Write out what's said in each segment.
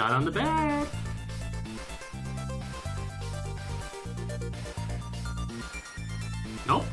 Not on the bed. Nope.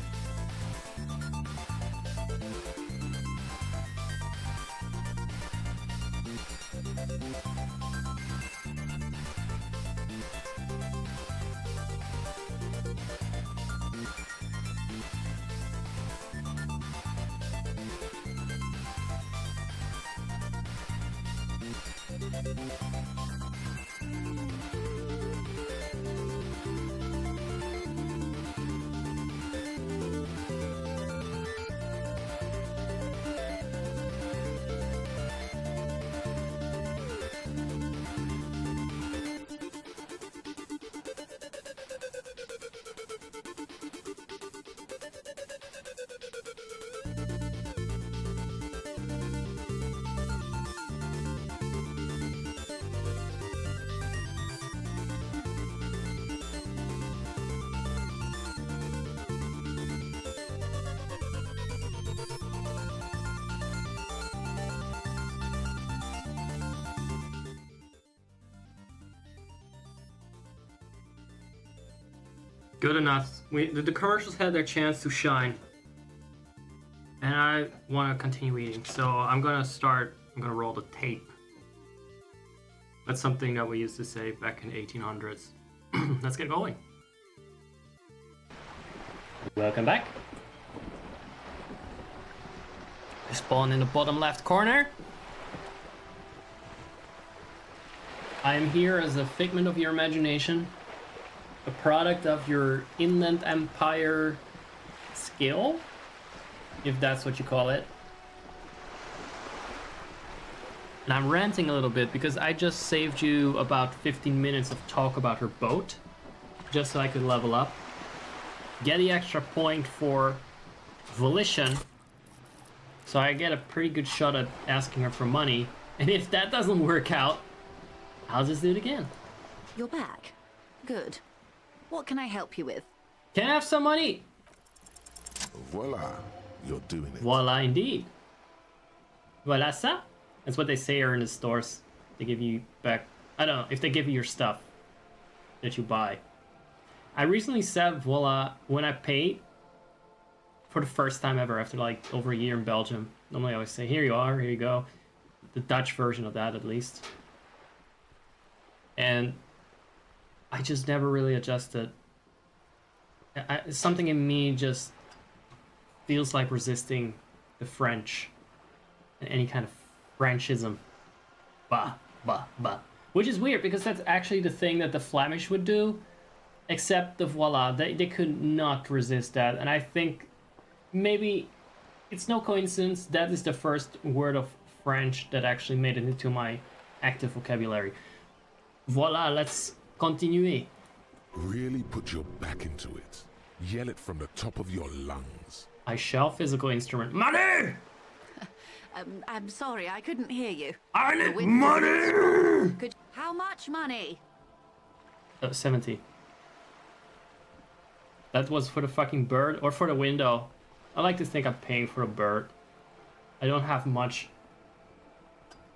Good enough. The commercials had their chance to shine. And I want to continue eating, so I'm gonna roll the tape. That's something that we used to say back in 1800s. Let's get going. Welcome back. Spawn in the bottom left corner. I am here as a figment of your imagination. A product of your inland empire skill, if that's what you call it. And I'm ranting a little bit because I just saved you about 15 minutes of talk about her boat, just so I could level up, get the extra point for volition, so I get a pretty good shot at asking her for money. And if that doesn't work out, I'll just do it again. You're back. Good. What can I help you with? Can I have some money? Voila, you're doing it. Voila, indeed. Voila, ça? That's what they say here in the stores. They give you back... I don't know, if they give you your stuff that you buy. I recently said voila when I paid for the first time ever after like over a year in Belgium. Normally I always say, here you are, here you go. The Dutch version of that, at least. And I just never really adjusted. Something in me just feels like resisting the French and any kind of Frenchism. Bah, bah, bah. Which is weird because that's actually the thing that the Flemish would do, except the voila. They could not resist that. And I think maybe it's no coincidence that is the first word of French that actually made it into my active vocabulary. Voila, let's continuer. Really put your back into it. Yell it from the top of your lungs. I shall physical instrument. Money! I'm sorry, I couldn't hear you. I need money! How much money? 70. That was for the fucking bird or for the window. I like to think I'm paying for a bird. I don't have much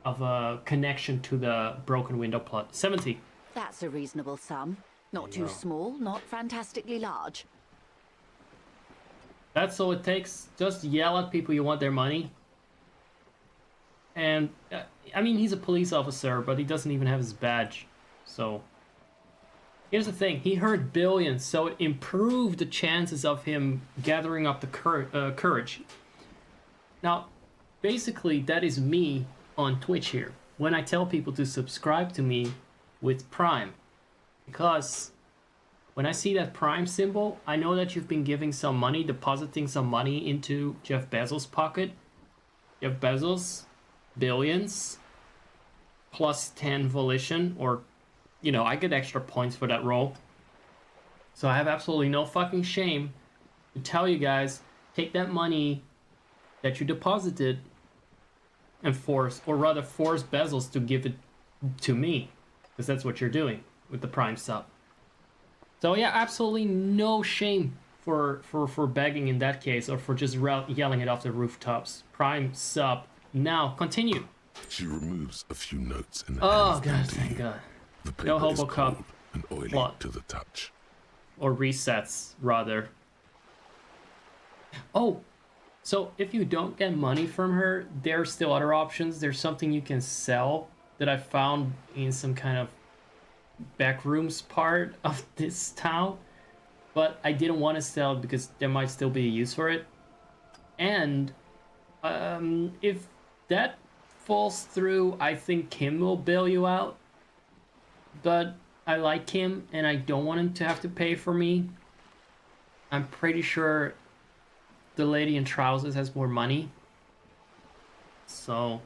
of a connection to the broken window plot. 70. That's a reasonable sum. Not too small, not fantastically large. That's all it takes. Just yell at people you want their money. And, I mean, he's a police officer, but he doesn't even have his badge. So, here's the thing. He heard billions, so it improved the chances of him gathering up the courage. Now, basically, that is me on Twitch here. When I tell people to subscribe to me with Prime. Because when I see that Prime symbol, I know that you've been giving some money, depositing some money into Jeff Bezos' pocket. Jeff Bezos, billions, plus 10 volition, or, you know, I get extra points for that roll. So I have absolutely no fucking shame to tell you guys, take that money that you deposited and force Bezos to give it to me. Because that's what you're doing with the Prime sub. So yeah, absolutely no shame for begging in that case, or for just yelling it off the rooftops. Prime sub. Now, continue. She removes a few notes and Oh hands them god, to thank you. god. The paper No is Hobocop cold and oily plot. to the touch. Or resets, rather. Oh, so if you don't get money from her, there's still other options. There's something you can sell that I found in some kind of backrooms part of this town. But I didn't want to sell it because there might still be a use for it. And if that falls through, I think Kim will bail you out. But I like him and I don't want him to have to pay for me. I'm pretty sure the lady in trousers has more money. So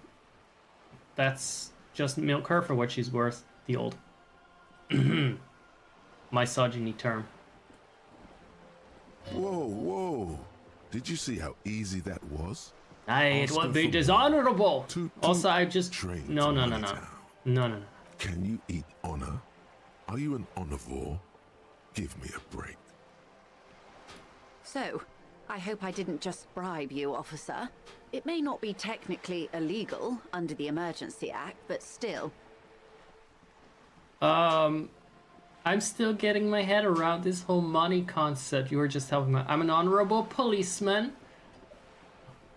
that's just milk her for what she's worth, the old misogyny term. Whoa, whoa. Did you see how easy that was? It Ask her would be for dishonorable. To Also, I just train no. to Moneytown. No. Can you eat honor? Are you an omnivore? Give me a break. So, I hope I didn't just bribe you, officer. It may not be technically illegal under the Emergency Act, but still. I'm still getting my head around this whole money concept you were just talking about. I'm an honorable policeman.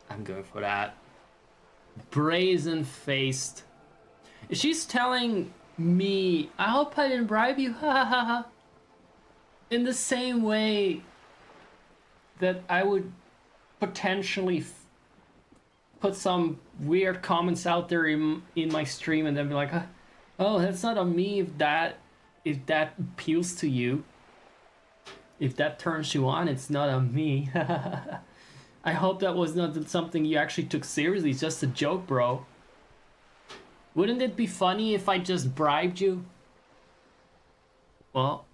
I'm going for that. Brazen-faced. She's telling me, I hope I didn't bribe you, ha ha ha ha. In the same way that I would potentially put some weird comments out there in my stream and then be like, oh, that's not on me if that appeals to you. If that turns you on, it's not on me. I hope that was not something you actually took seriously. It's just a joke, bro. Wouldn't it be funny if I just bribed you? Well,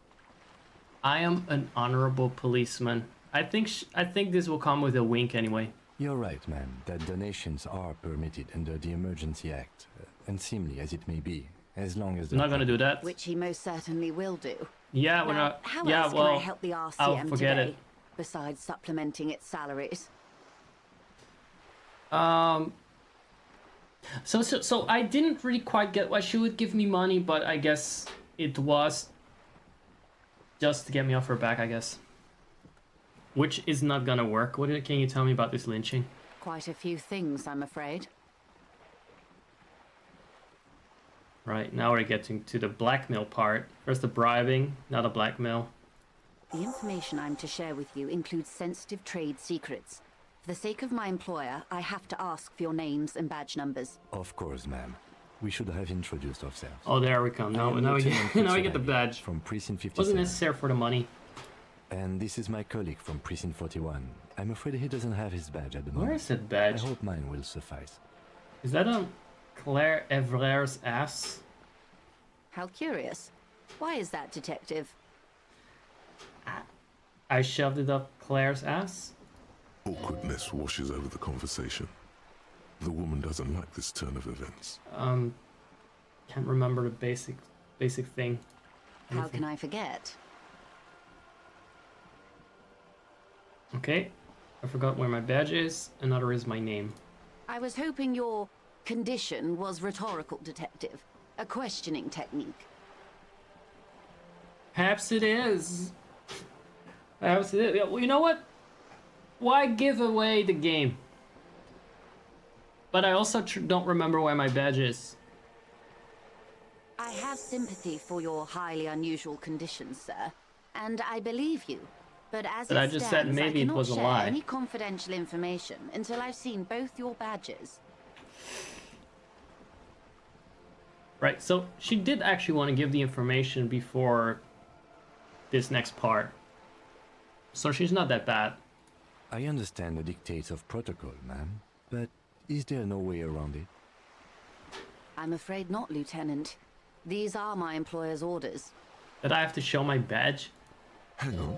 I am an honorable policeman. I think this will come with a wink anyway. You're right, ma'am, that donations are permitted under the Emergency Act, unseemly as it may be, as long as I'm not gonna do that. Which he most certainly will do. Yeah, Now, we're not. how Yeah, else well, can I help the I'll RCM forget today, it. besides supplementing its salaries? So I didn't really quite get why she would give me money, but I guess it was just to get me off her back, I guess. Which is not gonna work. Can you tell me about this lynching? Quite a few things, I'm afraid. Right, now we're getting to the blackmail part. First the bribing, now the blackmail. The information I'm to share with you includes sensitive trade secrets. For the sake of my employer, I have to ask for your names and badge numbers. Of course, ma'am. We should have introduced ourselves. Oh, there we come. Now we get, now we get the badge. From Precinct 57. Wasn't necessary for the money. And this is my colleague from Precinct 41. I'm afraid he doesn't have his badge at the moment. Where is that badge? I hope mine will suffice. Is that on Claire Evraer's ass? How curious. Why is that, Detective? I shoved it up Claire's ass? Awkwardness washes over the conversation. The woman doesn't like this turn of events. Can't remember the basic thing. How can I forget? Okay, I forgot where my badge is. Another is my name. I was hoping your condition was rhetorical, Detective. A questioning technique. Perhaps it is. Perhaps it is. Well, you know what? Why give away the game? But I also don't remember where my badge is. I have sympathy for your highly unusual conditions, sir, and I believe you. But as But it I just stands, said maybe I it cannot was a share lie. any confidential information until I've seen both your badges. Right, so she did actually want to give the information before this next part. So she's not that bad. I understand the dictates of protocol, ma'am, but is there no way around it? I'm afraid not, Lieutenant. These are my employer's orders. That I have to show my badge? Hang on.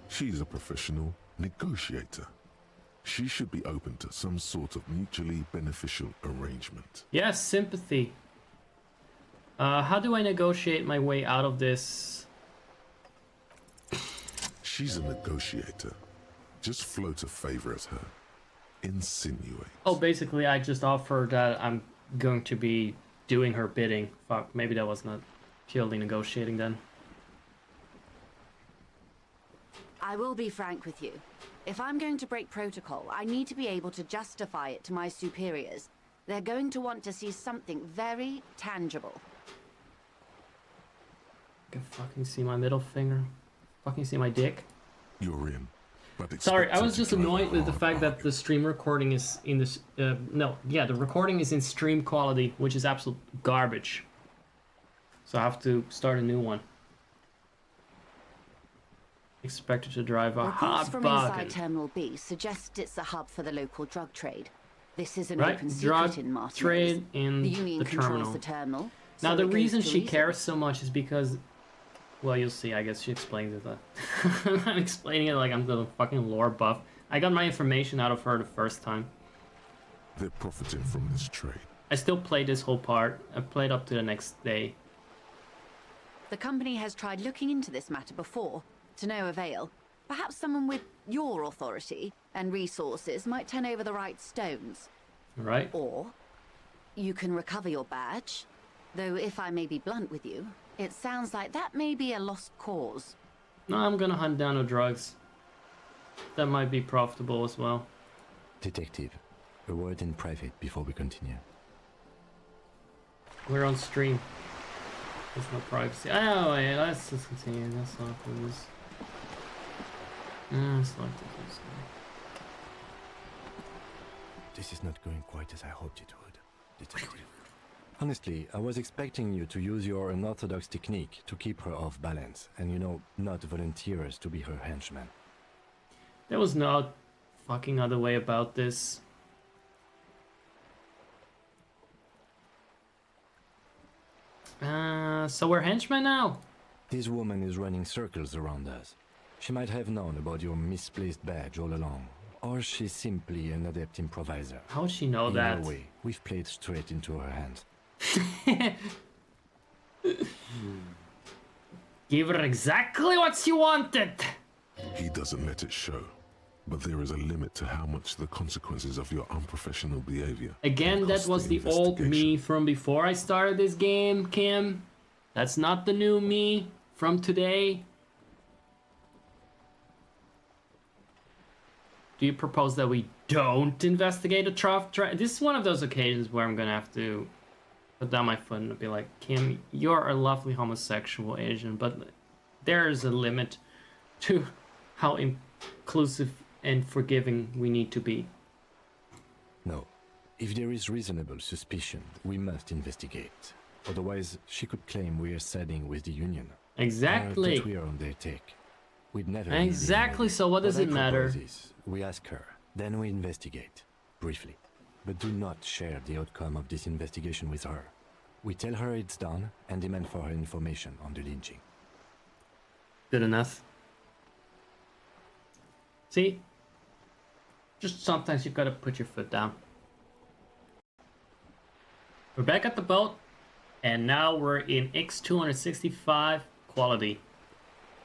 She's a professional negotiator. She should be open to some sort of mutually beneficial arrangement. Yes, sympathy. How do I negotiate my way out of this? She's a negotiator. Just float a favor at her. Insinuate. Oh, basically I just offer that I'm going to be doing her bidding. Fuck, maybe that was not purely negotiating then. I will be frank with you. If I'm going to break protocol, I need to be able to justify it to my superiors. They're going to want to see something very tangible. I can fucking see my middle finger. Fucking see my dick. You're in. But Sorry, I expect was to just drive a annoyed with the hard fact that bargain. the stream recording is in this. The recording is in stream quality, which is absolute garbage. So I have to start a new one. Expected to drive a Reports hot from bargain. inside Terminal B suggest it's a hub for the local drug trade. This is an Right, open drug secret in Martinez. trade in the Union the controls terminal. the terminal. Now so the it goes reason to she Elysium. cares so much is because, well, you'll see. I guess she explains it. I'm explaining it like I'm the fucking lore buff. I got my information out of her the first time. They're profiting from this trade. I still played this whole part. I played up to the next day. The company has tried looking into this matter before, to no avail. Perhaps someone with your authority and resources might turn over the right stones. Right? Or you can recover your badge. Though if I may be blunt with you, it sounds like that may be a lost cause. No, I'm gonna hunt down the drugs. That might be profitable as well. Detective, a word in private before we continue. We're on stream. There's no privacy. Oh, wait, let's just continue. Let's not do this. Let's not do this. This is not going quite as I hoped it would, Detective. Honestly, I was expecting you to use your unorthodox technique to keep her off balance, and not volunteer us to be her henchman. There was no fucking other way about this. So we're henchmen now? This woman is running circles around us. She might have known about your misplaced badge all along, or she's simply an adept improviser. How would she know Either that? way, we've played straight into her hands. Give her exactly what she wanted! He doesn't let it show. But there is a limit to how much the consequences of your unprofessional behavior. Again, can that cost was the old investigation. me from before I started this game, Kim. That's not the new me from today. Do you propose that we don't investigate a traffic? This is one of those occasions where I'm gonna have to put down my foot and be like, Kim, you're a lovely homosexual Asian, but there is a limit to how inclusive and forgiving we need to be. No. If there is reasonable suspicion, we must investigate. Otherwise, she could claim we are siding with the Union. Or Exactly. that we are on their take. We'd never really Exactly, know. so what does I it matter? propose is, we ask her, then we investigate, briefly. But do not share the outcome of this investigation with her. We tell her it's done and demand for her information on the lynching. Good enough. See? Just sometimes you've got to put your foot down. We're back at the boat, and now we're in X265 quality.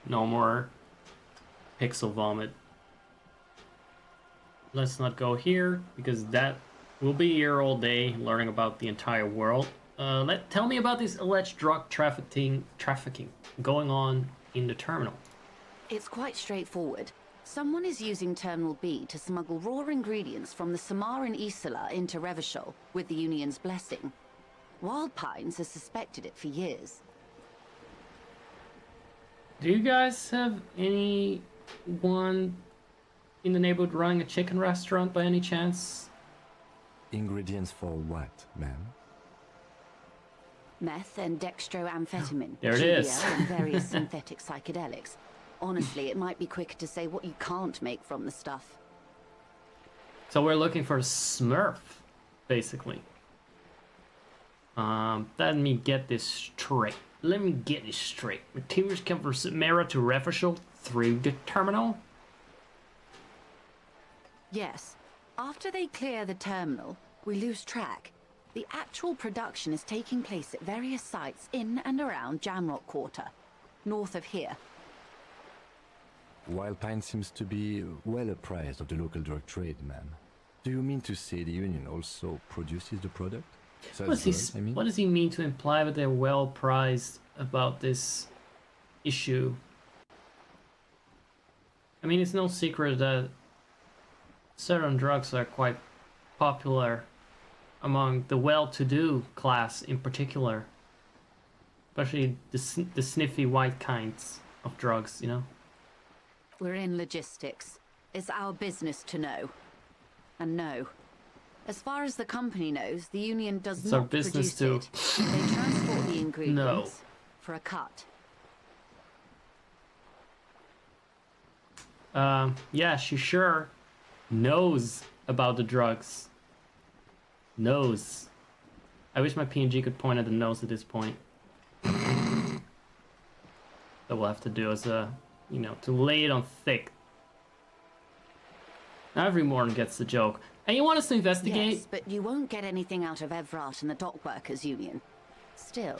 No more pixel vomit. Let's not go here, because that will be here all day learning about the entire world. Tell me about this alleged drug trafficking going on in the terminal. It's quite straightforward. Someone is using Terminal B to smuggle raw ingredients from the Samaran Isola into Revachol with the Union's blessing. Wild Pines has suspected it for years. Do you guys have anyone in the neighborhood running a chicken restaurant by any chance? Ingredients for what, ma'am? Meth and dextroamphetamine, There it is. GBL and various synthetic psychedelics. Honestly, it might be quicker to say what you can't make from the stuff. So we're looking for a Smurf, basically. Let me get this straight. Materials come from Samara to Revachol through the terminal? Yes. After they clear the terminal, we lose track. The actual production is taking place at various sites in and around Jamrock Quarter, north of here. Wild Pine seems to be well apprised of the local drug trade, ma'am. Do you mean to say the Union also produces the product? So What that's does good, I mean. what does he mean to imply that they're well prized about this issue? I mean, it's no secret that certain drugs are quite popular among the well-to-do class in particular, especially the sniffy white kinds of drugs, you know? We're in logistics. It's our business to know. And no. As far as the company knows, the Union does It's our not business produce to it. They transport the ingredients for a cut. Yeah, she sure knows about the drugs. Knows. I wish my PNG could point at the nose at this point. That we'll have to do as a, you know, to lay it on thick. Every morning gets the joke. And you want us to investigate? Yes, but you won't get anything out of Evrat and the Dockworkers Union. Still,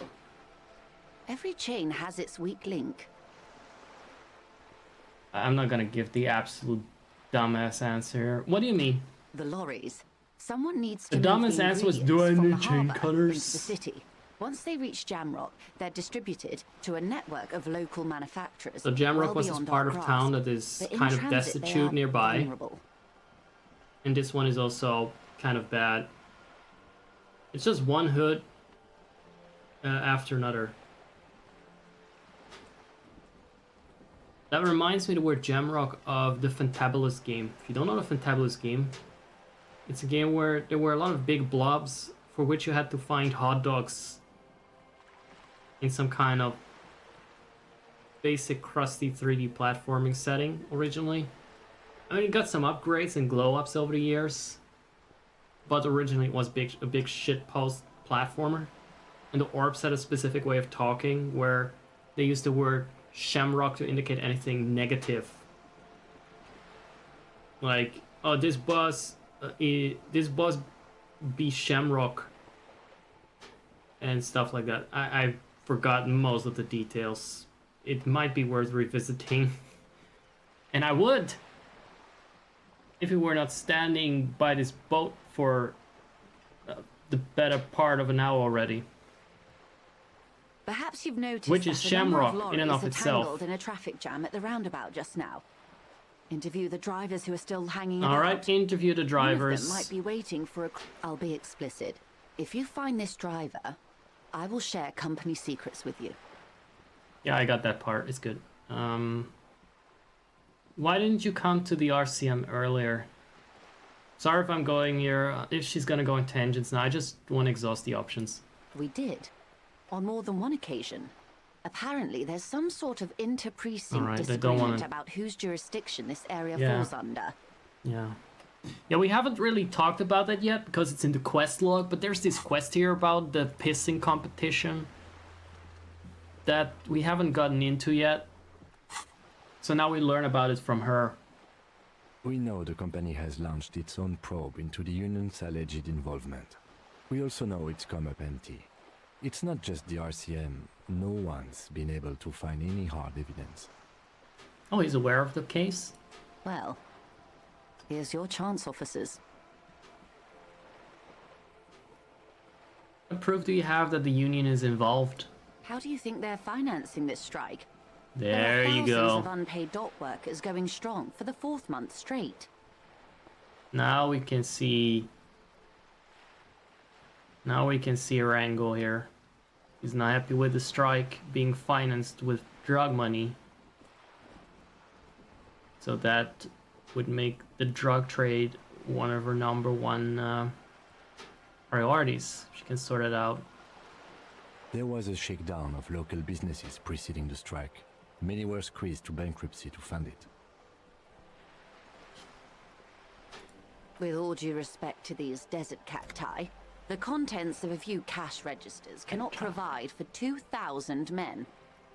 every chain has its weak link. I'm not gonna give the absolute dumbass answer. What do you mean? The lorries. Someone needs to The move dumbest the answer was, ingredients do I from need the chain harbour cutters? into the city. Once they reach Jamrock, they're distributed to a network of local manufacturers. So Jamrock well was this beyond part our of town grasp. that is But in kind of transit, they destitute are nearby. vulnerable. And this one is also kind of bad. It's just one hood after another. That reminds me the word Jamrock of the Fantabulous game. If you don't know the Fantabulous game, it's a game where there were a lot of big blobs for which you had to find hot dogs in some kind of basic crusty 3D platforming setting originally. I mean, it got some upgrades and glow-ups over the years, but originally it was a big shitpost platformer. And the orbs had a specific way of talking where they used the word shamrock to indicate anything negative. Like, oh, this boss be shamrock and stuff like that. I've forgotten most of the details. It might be worth revisiting. And I would, if we were not standing by this boat for the better part of an hour already. Perhaps you've noticed Which that is a number of Shamrock in and lorries of are itself. tangled in a traffic jam at the roundabout just now. Interview the drivers who are still hanging All about. right, interview the One of drivers. them might be waiting for a... I'll be explicit. If you find this driver, I will share company secrets with you. Yeah, I got that part. It's good. Why didn't you come to the RCM earlier? Sorry if I'm going here. If she's gonna go in tangents now, I just want to exhaust the options. We did. On more than one occasion. Apparently, there's some sort of inter-precinct Alright, they don't disagreement wanna- about whose jurisdiction this area Yeah. falls under. Yeah. Yeah, we haven't really talked about that yet because it's in the quest log, but there's this quest here about the pissing competition that we haven't gotten into yet. So now we learn about it from her. We know the company has launched its own probe into the Union's alleged involvement. We also know it's come up empty. It's not just the RCM. No one's been able to find any hard evidence. Oh, he's aware of the case? Well, here's your chance, officers. What proof do you have that the Union is involved? How do you think they're financing this strike? There are you thousands go. of unpaid dock workers going strong for the 4th month straight. Now we can see... Now we can see her angle here. He's not happy with the strike being financed with drug money. So that would make the drug trade one of her number one priorities. She can sort it out. There was a shakedown of local businesses preceding the strike. Many were squeezed to bankruptcy to fund it. With all due respect to these desert cacti, the contents of a few cash registers cannot provide for 2,000 men.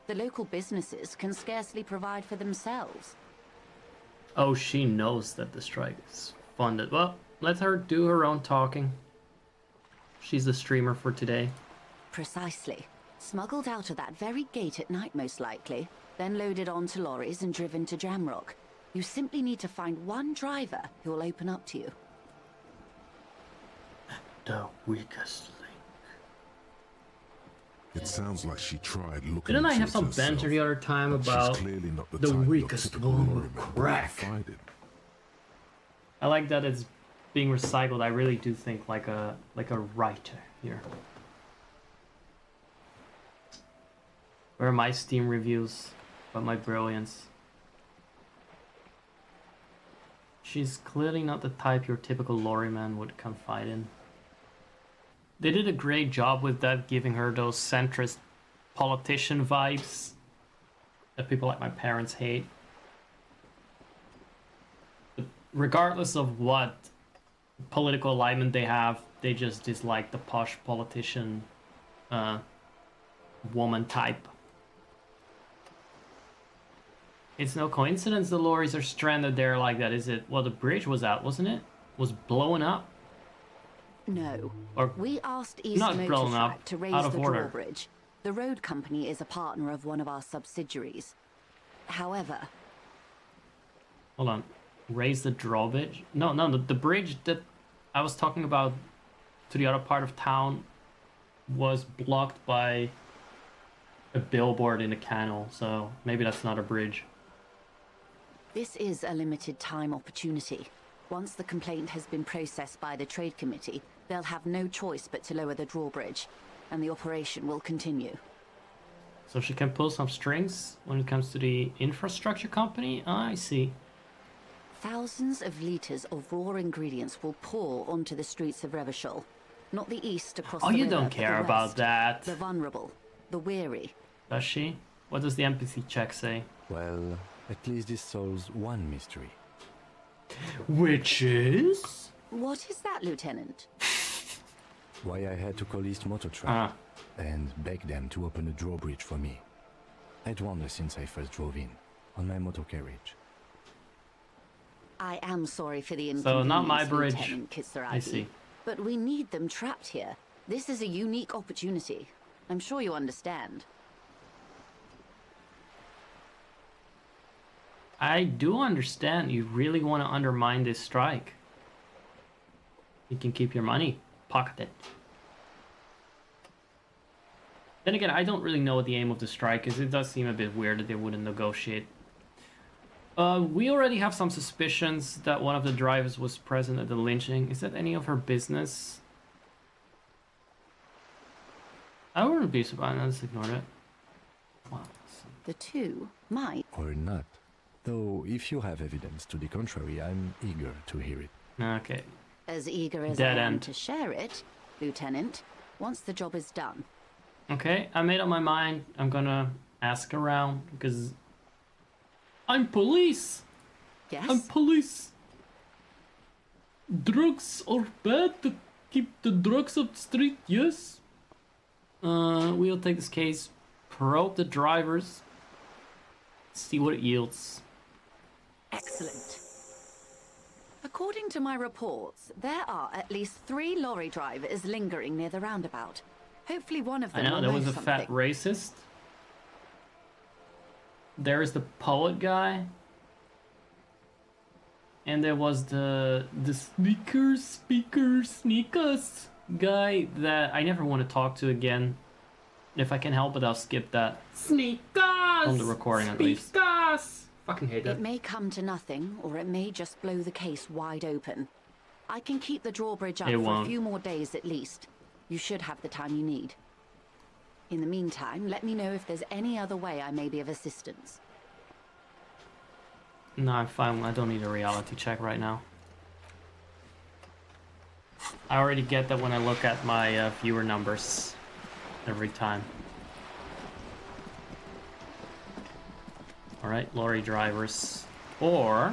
The local businesses can scarcely provide for themselves. Oh, she knows that the strike is funded. Well, let her do her own talking. She's the streamer for today. Precisely. Smuggled out of that very gate at night, most likely, then loaded onto lorries and driven to Jamrock. You simply need to find one driver who will open up to you. The weakest link. It sounds like she tried looking Didn't I into have it some herself. banter the other time She's about clearly not the type your weakest typical one will lorryman would crack? confide in. I like that it's being recycled. I really do think like a writer here. Where are my Steam reviews about my brilliance? She's clearly not the type your typical lorryman would confide in. They did a great job with that, giving her those centrist politician vibes that people like my parents hate. But regardless of what political alignment they have, they just dislike the posh politician woman type. It's no coincidence the lorries are stranded there like that, is it? Well, the bridge was out, wasn't it? Was blowing up? No. Or We asked East not Motor blown Track up, to out raise of the order. drawbridge. The road company is a partner of one of our subsidiaries. However, Hold on. Raise the drawbridge? No, the bridge that I was talking about to the other part of town was blocked by a billboard in the canal, so maybe that's not a bridge. this is a limited time opportunity. Once the complaint has been processed by the trade committee, they'll have no choice but to lower the drawbridge, and the operation will continue. So she can pull some strings when it comes to the infrastructure company? I see. Thousands of liters of raw ingredients will pour onto the streets of Revachol. Not the east across Oh, the you river, don't but the care about west. that. The vulnerable, the weary. Does she? What does the empathy check say? Well, at least this solves one mystery. Which is? What is that, Lieutenant? Why I had to call East Motor Track Ah, and beg them to open the drawbridge for me. I'd wondered since I first drove in, on my motor carriage. I am sorry for the so inconvenience, not my bridge. Lieutenant Kitsuragi. I see. But we need them trapped here. This is a unique opportunity. I'm sure you understand. I do understand you really want to undermine this strike. You can keep your money pocketed. Then again, I don't really know what the aim of the strike is. It does seem a bit weird that they wouldn't negotiate. We already have some suspicions that one of the drivers was present at the lynching. Is that any of her business? I wouldn't be surprised. Let's ignore it. Wow. The two might. Or not. Though, if you have evidence to the contrary, I'm eager to hear it. Okay. As eager as Dead I am end. to share it, Lieutenant, once the job is done. Okay, I made up my mind. I'm gonna ask around because I'm police. Yes? I'm police. Drugs are bad to keep the drugs off the street, yes. We'll take this case, probe the drivers, see what it yields. Excellent. According to my reports, there are at least 3 lorry drivers lingering near the roundabout. Hopefully one of I them know, will there know was a something. fat racist. There is the poet guy. And there was the sneakers guy that I never want to talk to again. If I can help it, I'll skip that. Sneakers! On the recording at least. Fucking hate that. It may come to nothing, or it may just blow the case wide open. I can keep the drawbridge up It for won't. a few more days at least. You should have the time you need. In the meantime, let me know if there's any other way I may be of assistance. No, I'm fine. I don't need a reality check right now. I already get that when I look at my viewer numbers every time. Alright, lorry drivers. Or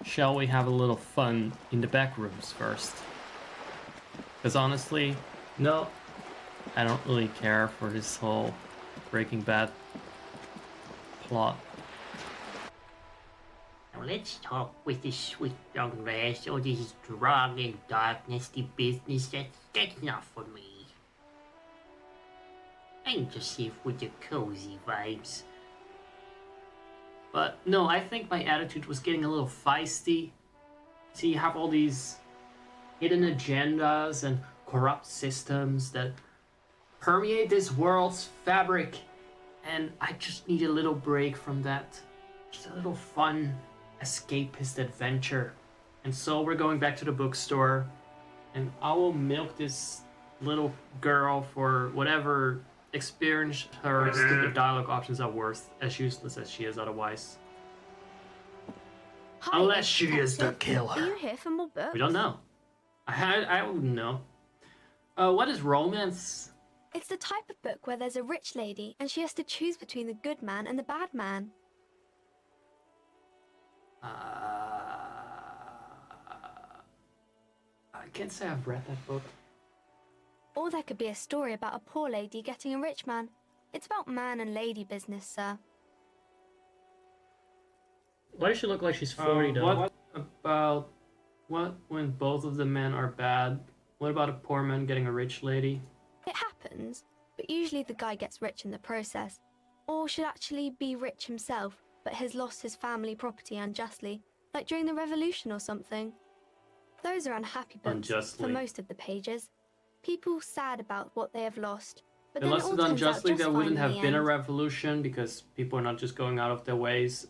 shall we have a little fun in the back rooms first? Because honestly, no, I don't really care for this whole Breaking Bad plot. Now let's talk with this sweet young lass. All this drug and dark, nasty business, that's not for me. I'm just here with the cozy vibes. But no, I think my attitude was getting a little feisty. See, you have all these hidden agendas and corrupt systems that permeate this world's fabric, and I just need a little break from that. Just a little fun, escapist adventure. And so we're going back to the bookstore, and I will milk this little girl for whatever experience her stupid dialogue options are worth, as useless as she is otherwise. Hi, Unless she is the Are killer. you here for more books? We don't know. I wouldn't know. What is romance? It's the type of book where there's a rich lady and she has to choose between the good man and the bad man. I can't say I've read that book. Or there could be a story about a poor lady getting a rich man. It's about man and lady business, sir. Why does she look like she's 40 though? What about when both of the men are bad? What about a poor man getting a rich lady? It happens, but usually the guy gets rich in the process. Or should actually be rich himself, but has lost his family property unjustly, like during the revolution or something. Those are unhappy books Unjustly. for most of the pages. People sad about what they have lost, but They then it lost all it turns out unjustly, just there fine wouldn't in have the been a end. revolution because people are not just going out of their ways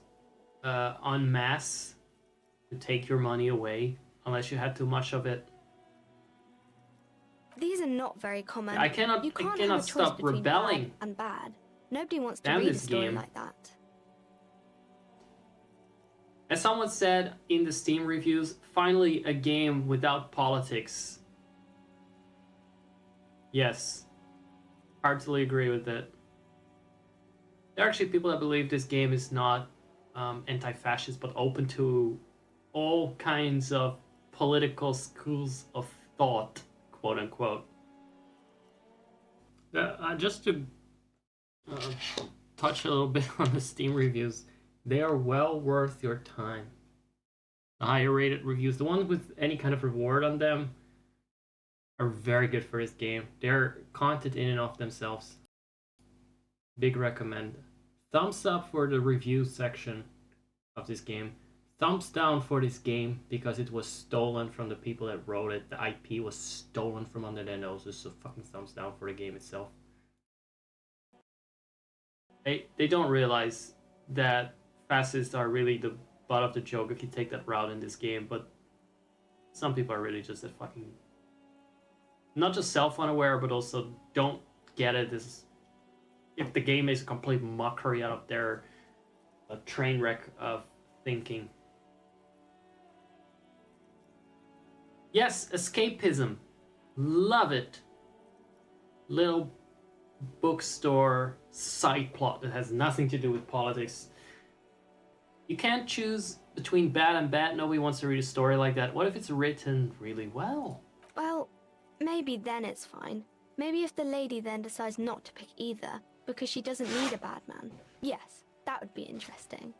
en masse to take your money away unless you had too much of it. These are not very common. I cannot have a choice stop between rebelling. bad and bad. Nobody wants to Damn read a this story game. like that. As someone said in the Steam reviews, finally a game without politics. Yes. Heartily agree with it. There are actually people that believe this game is not anti-fascist, but open to all kinds of political schools of thought, quote unquote. Just to touch a little bit on the Steam reviews, they are well worth your time. The higher rated reviews, the ones with any kind of reward on them, are very good for this game. They're content in and of themselves. Big recommend. Thumbs up for the review section of this game. Thumbs down for this game because it was stolen from the people that wrote it. The IP was stolen from under their noses, so fucking thumbs down for the game itself. They don't realize that fascists are really the butt of the joke if you take that route in this game, but some people are really just that fucking not just self-unaware, but also don't get it as if the game is a complete mockery out of their train wreck of thinking. Yes, escapism. Love it. Little bookstore side plot that has nothing to do with politics. You can't choose between bad and bad. Nobody wants to read a story like that. What if it's written really well? Well, maybe then it's fine. Maybe if the lady then decides not to pick either, because she doesn't need a bad man. Yes, that would be interesting.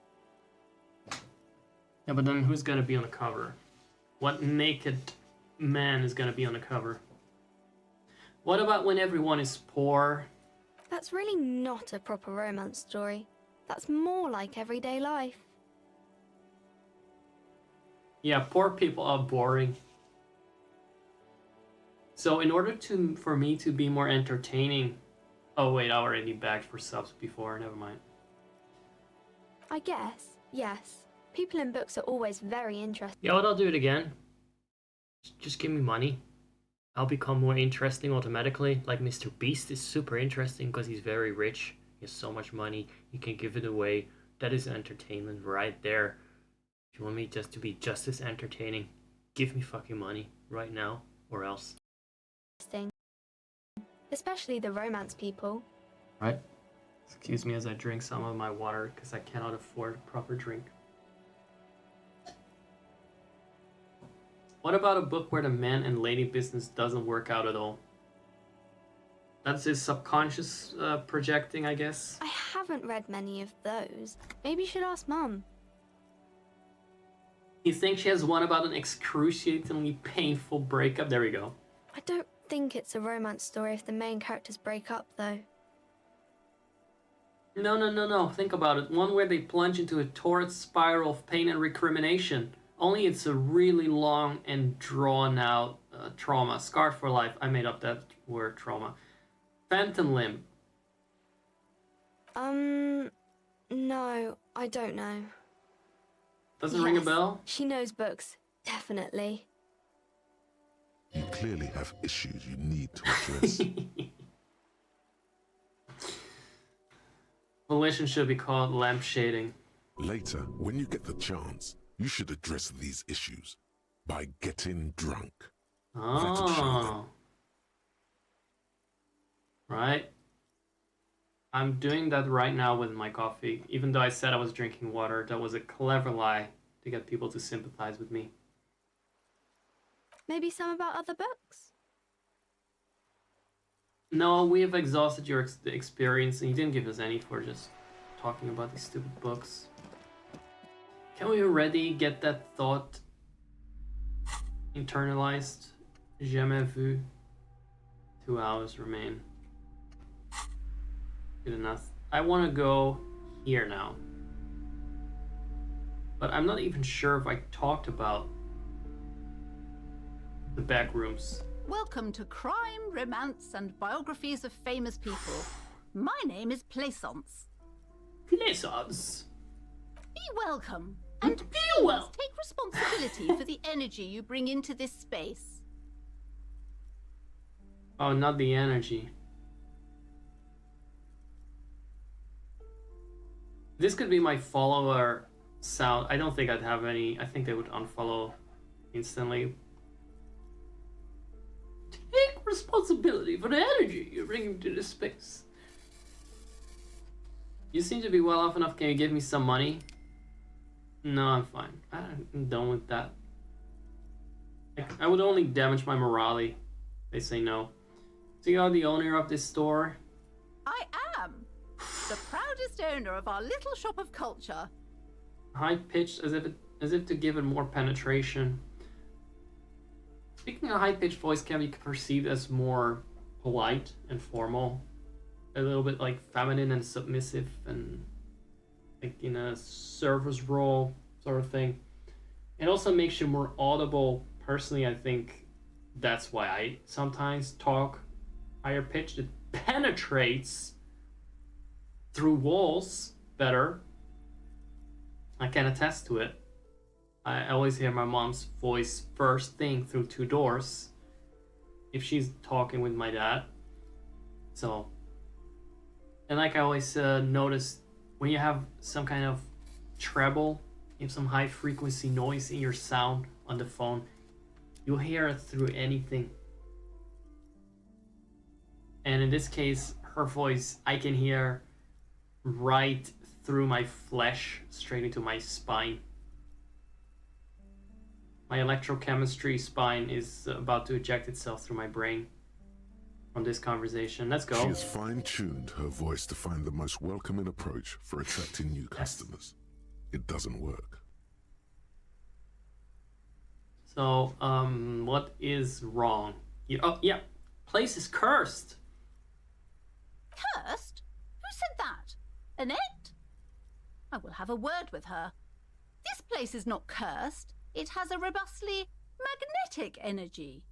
Yeah, but then who's gonna be on the cover? What naked man is gonna be on the cover? What about when everyone is poor? That's really not a proper romance story. That's more like everyday life. Yeah, poor people are boring. So in order for me to be more entertaining... Oh wait, I already bagged for subs before, never mind. I guess, yes. People in books are always very interesting. Yeah, well, I'll do it again. Just give me money. I'll become more interesting automatically. Like Mr. Beast is super interesting because he's very rich. He has so much money. He can give it away. That is entertainment right there. If you want me just to be just as entertaining, give me fucking money right now or else. Especially the romance people. Right? Excuse me as I drink some of my water because I cannot afford a proper drink. What about a book where the man and lady business doesn't work out at all? That's his subconscious projecting, I guess. I haven't read many of those. Maybe you should ask Mum. You think she has one about an excruciatingly painful breakup? There we go. I don't think it's a romance story if the main characters break up, though. No. Think about it. One where they plunge into a torrid spiral of pain and recrimination. Only it's a really long and drawn out trauma. Scarred for life. I made up that word, trauma. Phantom Limb. No, I don't know. Doesn't ring a Yes, bell? She knows books, definitely. You clearly have issues you need to address. Volition should be called lamp shading. Later, when you get the chance, you should address these issues by getting drunk. That'll show them. Oh. Right. I'm doing that right now with my coffee. Even though I said I was drinking water, that was a clever lie to get people to sympathize with me. Maybe some about other books? No, we have exhausted your experience, and you didn't give us any for just talking about these stupid books. Can we already get that thought internalized? Jamais vu. 2 hours remain. Good enough. I want to go here now. But I'm not even sure if I talked about the back rooms. Welcome to Crime, Romance, and Biographies of Famous People. My name is Plaisance. Plaisance. Be welcome, and Be please well. take responsibility for the energy you bring into this space. Oh, not the energy. This could be my follower sound. I don't think I'd have any. I think they would unfollow instantly. Take responsibility for the energy you're bringing to this space. You seem to be well off enough. Can you give me some money? No, I'm fine. I'm done with that. I would only damage my morale. They say no. So you're the owner of this store? I am the proudest owner of our little shop of culture. High pitched, as if to give it more penetration. Speaking of high pitched voice can be perceived as more polite and formal, a little bit like feminine and submissive, and like in a service role sort of thing. It also makes you more audible. Personally, I think that's why I sometimes talk higher pitched. It penetrates through walls better. I can attest to it. I always hear my mom's voice first thing through 2 doors if she's talking with my dad. So, and like I always notice, when you have some kind of treble, you have some high frequency noise in your sound on the phone, you'll hear it through anything. And in this case, her voice, I can hear right through my flesh, straight into my spine. My electrochemistry spine is about to eject itself through my brain from this conversation. Let's go. She has fine-tuned her voice to find the most welcoming approach for attracting new customers. It doesn't work. So, what is wrong? Oh, yeah. Place is cursed. Cursed? Who said that? Annette? I will have a word with her. This place is not cursed. It has a robustly magnetic energy.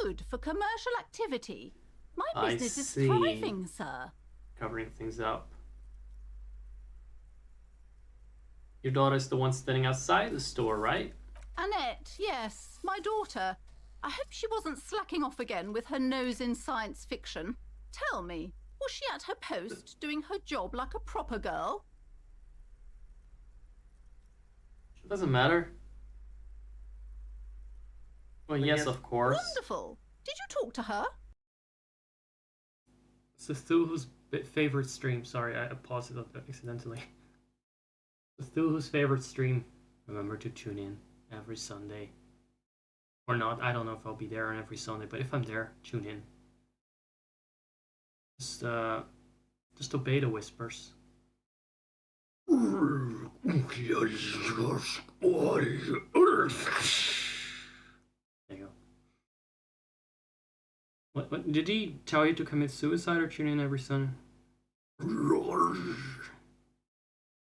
Good for commercial activity. My I business is see. thriving, sir. Covering things up. Your daughter's the one standing outside the store, right? Annette, yes, my daughter. I hope she wasn't slacking off again with her nose in science fiction. Tell me, was she at her post doing her job like a proper girl? It doesn't matter. Well, yes, of course. Wonderful. Did you talk to her? So Thu's favorite stream. Sorry, I paused it accidentally. So Thu's favorite stream. Remember to tune in every Sunday. Or not. I don't know if I'll be there on every Sunday, but if I'm there, tune in. Just obey the whispers. There you go. What did he tell you to commit suicide or tune in every Sunday?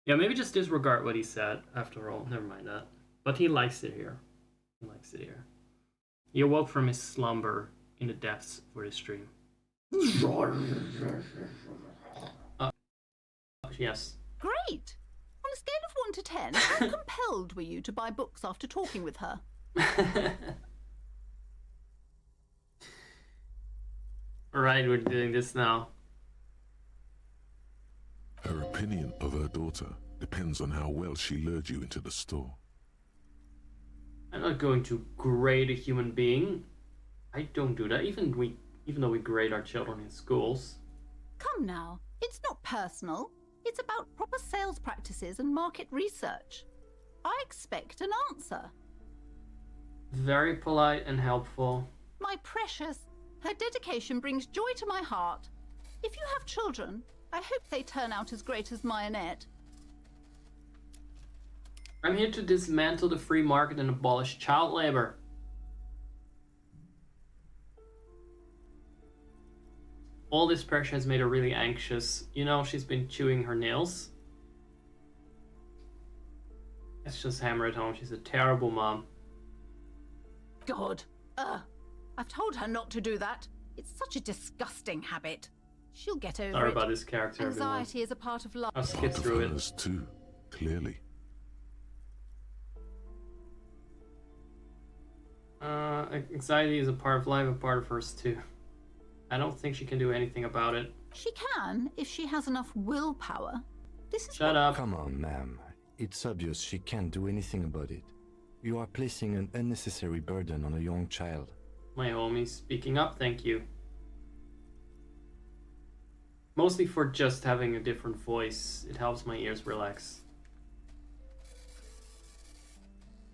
Yeah, maybe just disregard what he said. After all, never mind that. But he likes it here. He likes it here. He awoke from his slumber in the depths for this stream. Yes. Great! On a scale of 1 to 10, how compelled were you to buy books after talking with her? Right, we're doing this now. Her opinion of her daughter depends on how well she lured you into the store. I'm not going to grade a human being. I don't do that. Even though we grade our children in schools. Come now, it's not personal. It's about proper sales practices and market research. I expect an answer. Very polite and helpful. My precious, her dedication brings joy to my heart. If you have children, I hope they turn out as great as my Annette. I'm here to dismantle the free market and abolish child labor. All this pressure has made her really anxious. You know, she's been chewing her nails. Let's just hammer it home. She's a terrible mom. God, I've told her not to do that. It's such a disgusting habit. She'll get over Sorry it. about this character, everyone. Anxiety is a part of life. I'll skip Part of through it. hers too, clearly. Anxiety is a part of life, a part of hers too. I don't think she can do anything about it. She can, if she has enough willpower. This is Shut up. Come on, ma'am. It's obvious she can't do anything about it. You are placing an unnecessary burden on a young child. My homie speaking up, thank you. Mostly for just having a different voice. It helps my ears relax.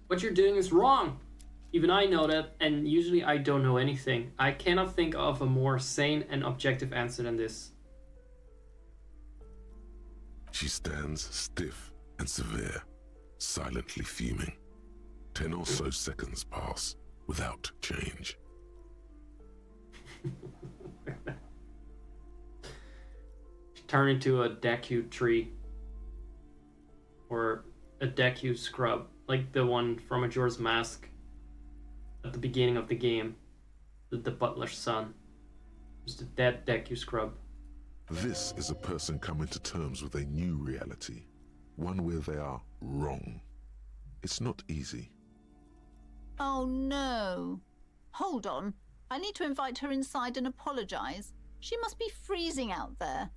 What you're doing is wrong. Even I know that, and usually I don't know anything. I cannot think of a more sane and objective answer than this. She stands stiff and severe, silently fuming. 10 or so seconds pass without change. Turn into a Deku tree. Or a Deku scrub. Like the one from Majora's Mask. At the beginning of the game. The butler's son. Just a dead Deku scrub. This is a person coming to terms with a new reality. One where they are wrong. It's not easy. Oh no. Hold on. I need to invite her inside and apologize. She must be freezing out there.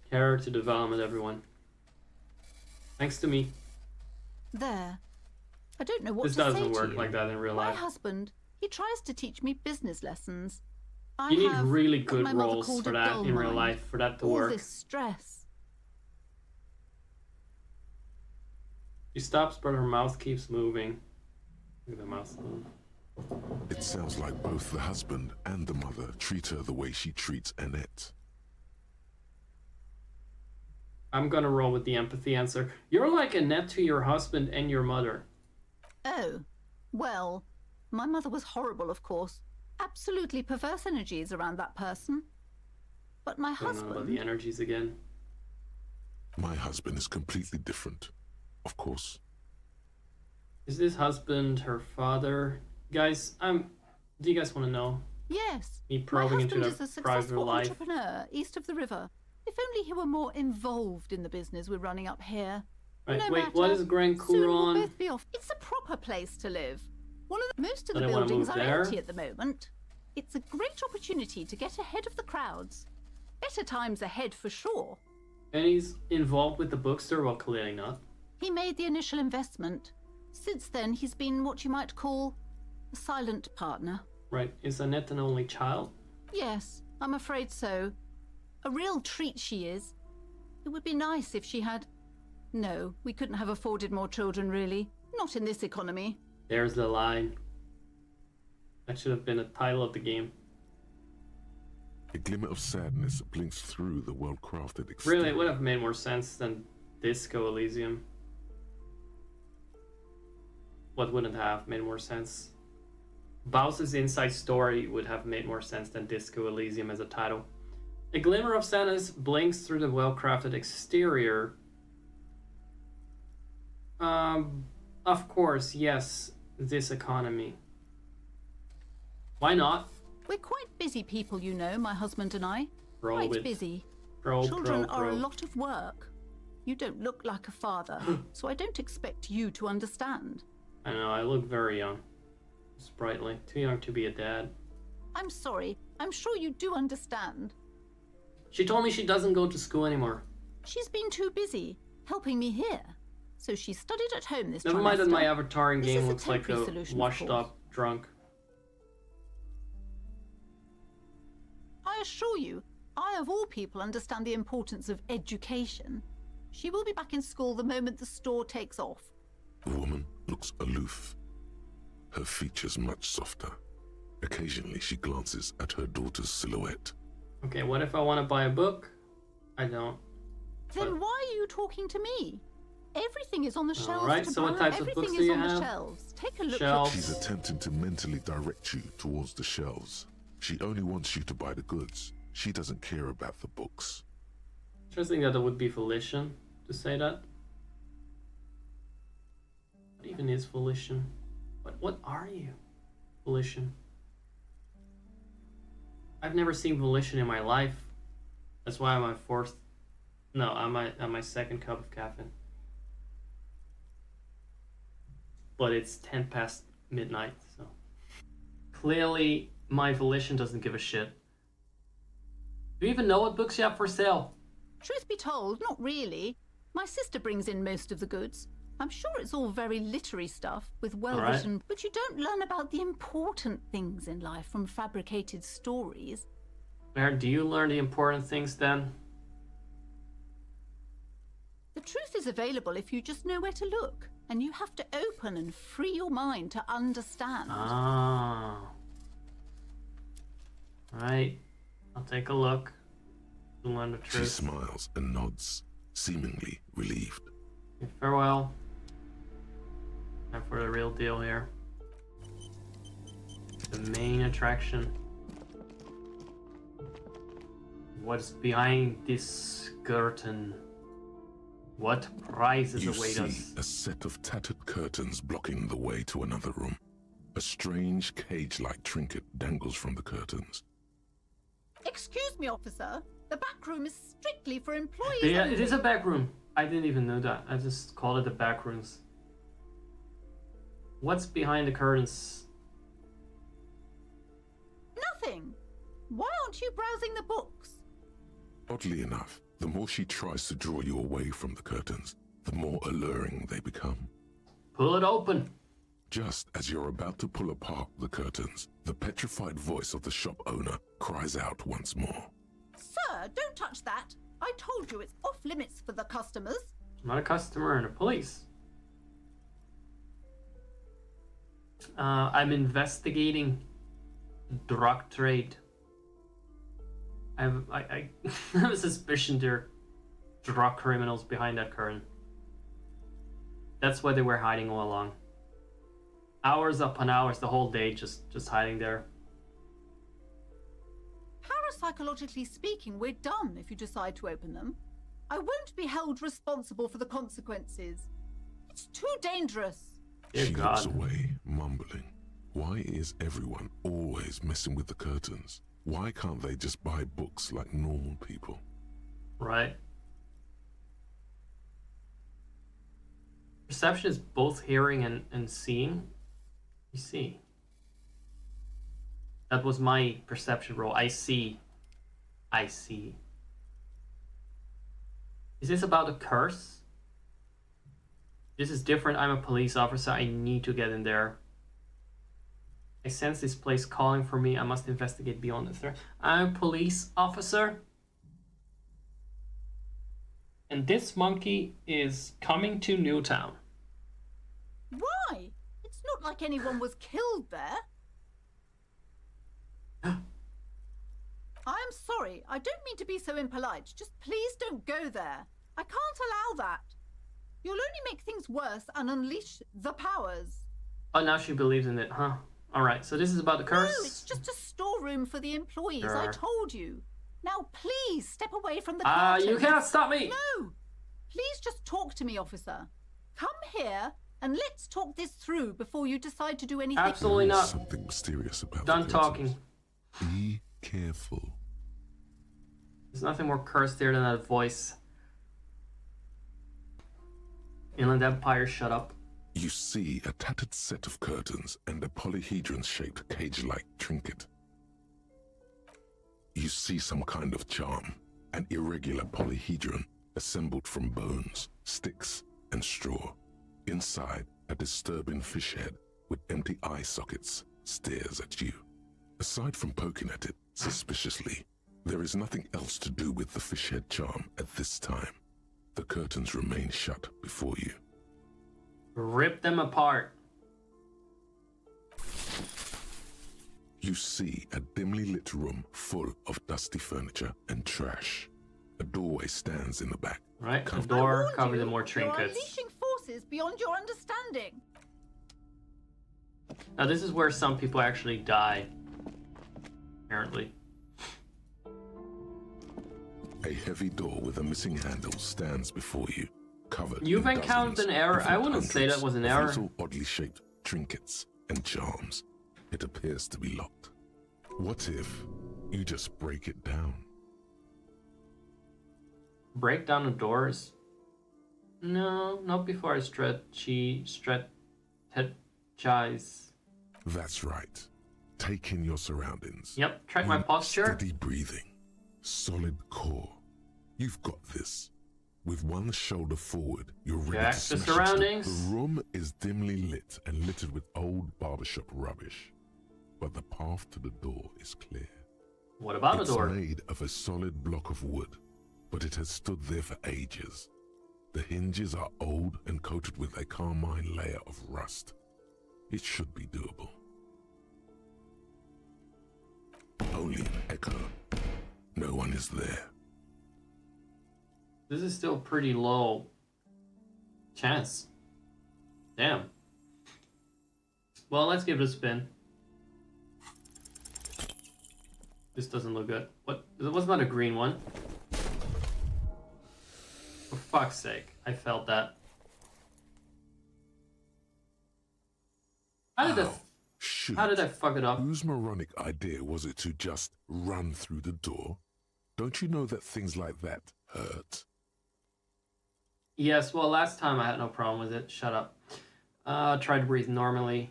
Character development, everyone. Thanks to me. There. I don't know what This to say doesn't to work you. like that in real My life. husband, he tries to teach me business lessons. You need have really what good my mother roles called for a that dull in real mind. life, for that to All work. this stress. She stops, but her mouth keeps moving. Look at the mouth move. It sounds like both the husband and the mother treat her the way she treats Annette. I'm gonna roll with the empathy answer. You're like Annette to your husband and your mother. Oh, well, my mother was horrible, of course. Absolutely perverse energies around that person. But my Don't know about the husband... energies again. My husband is completely different, of course. Is this husband her father? Guys, do you guys want to know? Yes, Me my probing into husband their is a private successful life. entrepreneur east of the river. If only he were more involved in the business we're running up here. Right, No wait, matter. what is Grand Soon we'll Couron? both be off. It's a proper place to live. Most of So the they wanna buildings move are there? empty at the moment. It's a great opportunity to get ahead of the crowds. Better times ahead for sure. And he's involved with the bookstore? Well, clearly not. He made the initial investment. Since then, he's been what you might call a silent partner. Right, is Annette an only child? Yes, I'm afraid so. A real treat she is. It would be nice if she had... No, we couldn't have afforded more children, really. Not in this economy. There's the line. That should have been a title of the game. A glimmer of sadness blinks through the well-crafted exterior. Really, it would have made more sense than Disco Elysium. What wouldn't have made more sense? Bowser's Inside Story would have made more sense than Disco Elysium as a title. A glimmer of sadness blinks through the well-crafted exterior. Of course, yes, this economy. Why not? We're quite busy people, you know, my husband and I. Probe Quite it. busy. Probe, Children probe, are a probe. lot of work. You don't look like a father, so I don't expect you to understand. I know, I look very young. Sprightly. Too young to be a dad. I'm sorry. I'm sure you do understand. She told me she doesn't go to school anymore. She's been too busy helping me here. So she studied at home this Never mind that trimester. my avatar in This game is a looks like temporary a solution, of washed course. up drunk. I assure you, I of all people understand the importance of education. She will be back in school the moment the store takes off. The woman looks aloof, her features much softer. Occasionally she glances at her daughter's silhouette. Okay, what if I want to buy a book? I don't. Then why are you talking to me? Everything is on the shelves Alright, to so what buy. types of Everything books is do you on have? the shelves. Take a look. Shelves. She's attempting to mentally direct you towards the shelves. She only wants you to buy the goods. She doesn't care about the books. Interesting that it would be volition to say that. What even is volition? What are you? Volition. I've never seen volition in my life. That's why I'm on my second cup of caffeine. But it's 10 past midnight, so clearly my volition doesn't give a shit. Do you even know what books you have for sale? Truth be told, not really. My sister brings in most of the goods. I'm sure it's all very literary stuff with well-written, but you don't learn about the important things in life from fabricated stories. Where do you learn the important things then? The truth is available if you just know where to look, and you have to open and free your mind to understand. Ah. Right. I'll take a look. To learn the She truth. smiles and nods, seemingly relieved. Okay, farewell. Time for the real deal here. The main attraction. What's behind this curtain? What prizes You await see us? a set of tattered curtains blocking the way to another room. A strange cage-like trinket dangles from the curtains. Excuse me, officer. The back room is strictly for employees Yeah, only. it is a back room. I didn't even know that. I just called it the back rooms. What's behind the curtains? Nothing. Why aren't you browsing the books? Oddly enough, the more she tries to draw you away from the curtains, the more alluring they become. Pull it open. Just as you're about to pull apart the curtains, the petrified voice of the shop owner cries out once more. Sir, don't touch that. I told you it's off limits for the customers. I'm not a customer and the police. I'm investigating drug trade. I have a suspicion there are drug criminals behind that curtain. That's why they were hiding all along. Hours upon hours, the whole day, just hiding there. Parapsychologically speaking, we're done if you decide to open them. I won't be held responsible for the consequences. It's too dangerous. Dear She God. looks away, mumbling. Why is everyone always messing with the curtains? Why can't they just buy books like normal people? Right. Perception is both hearing and seeing. You see. That was my perception roll. I see. I see. Is this about a curse? This is different. I'm a police officer. I need to get in there. I sense this place calling for me. I must investigate beyond the threat. I'm a police officer. And this monkey is coming to Newtown. Why? It's not like anyone was killed there. I'm sorry. I don't mean to be so impolite. Just please don't go there. I can't allow that. You'll only make things worse and unleash the powers. Oh, now she believes in it, huh? Alright, so this is about the curse? No, it's just a storeroom for the employees. I Sure. told you. Now, please step away from the curtain. You can't stop me! No! Please just talk to me, officer. Come here and let's talk this through before you decide to do anything. Absolutely There is not. something mysterious about Done the curtains. talking. Be careful. There's nothing more cursed there than that voice. Inland Empire, shut up. You see a tattered set of curtains and a polyhedron-shaped cage-like trinket. You see some kind of charm, an irregular polyhedron assembled from bones, sticks, and straw. Inside, a disturbing fish head with empty eye sockets stares at you. Aside from poking at it suspiciously, there is nothing else to do with the fish head charm at this time. The curtains remain shut before you. Rip them apart. You see a dimly lit room full of dusty furniture and trash. A doorway stands in the back. Right, the covered- door covered in you, more You're trinkets. unleashing forces beyond your understanding. Now this is where some people actually die. Apparently. A heavy door with a missing handle stands before you, covered You've in encountered dozens, an error. if I not wouldn't say that hundreds was an of error. little oddly shaped trinkets and charms. It appears to be locked. What if you just break it down? Break down the doors? No, not before I strategize. That's right. Take in your surroundings. Yep, track my Deep, posture. Steady breathing. Solid core. You've got this. With one shoulder forward, you're ready Check to the smash into it. surroundings. The room is dimly lit and littered with old barbershop rubbish. But the path to the door is clear. What about It's the door? made of a solid block of wood, but it has stood there for ages. The hinges are old and coated with a carmine layer of rust. It should be doable. Only an echo. No one is there. This is still pretty low chance. Damn. Well, let's give it a spin. This doesn't look good. What? It was not a green one. For fuck's sake, I felt that. How did Shoot. How did I fuck it up? Whose moronic idea was it to just run through the door? Don't you know that things like that hurt? Yes, well, last time I had no problem with it. Shut up. Try to breathe normally.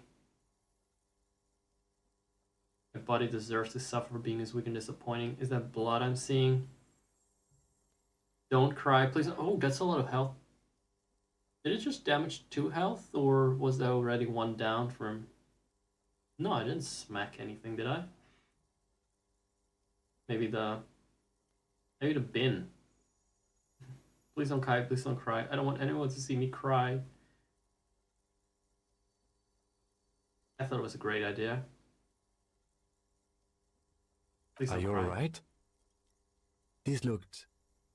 My body deserves to suffer for being as weak and disappointing. Is that blood I'm seeing? Don't cry, please. Oh, that's a lot of health. Did it just damage 2 health, or was there already 1 down from... No, I didn't smack anything, did I? Maybe the bin. Please don't cry, please don't cry. I don't want anyone to see me cry. I thought it was a great idea. Please Are don't you cry. alright? This looked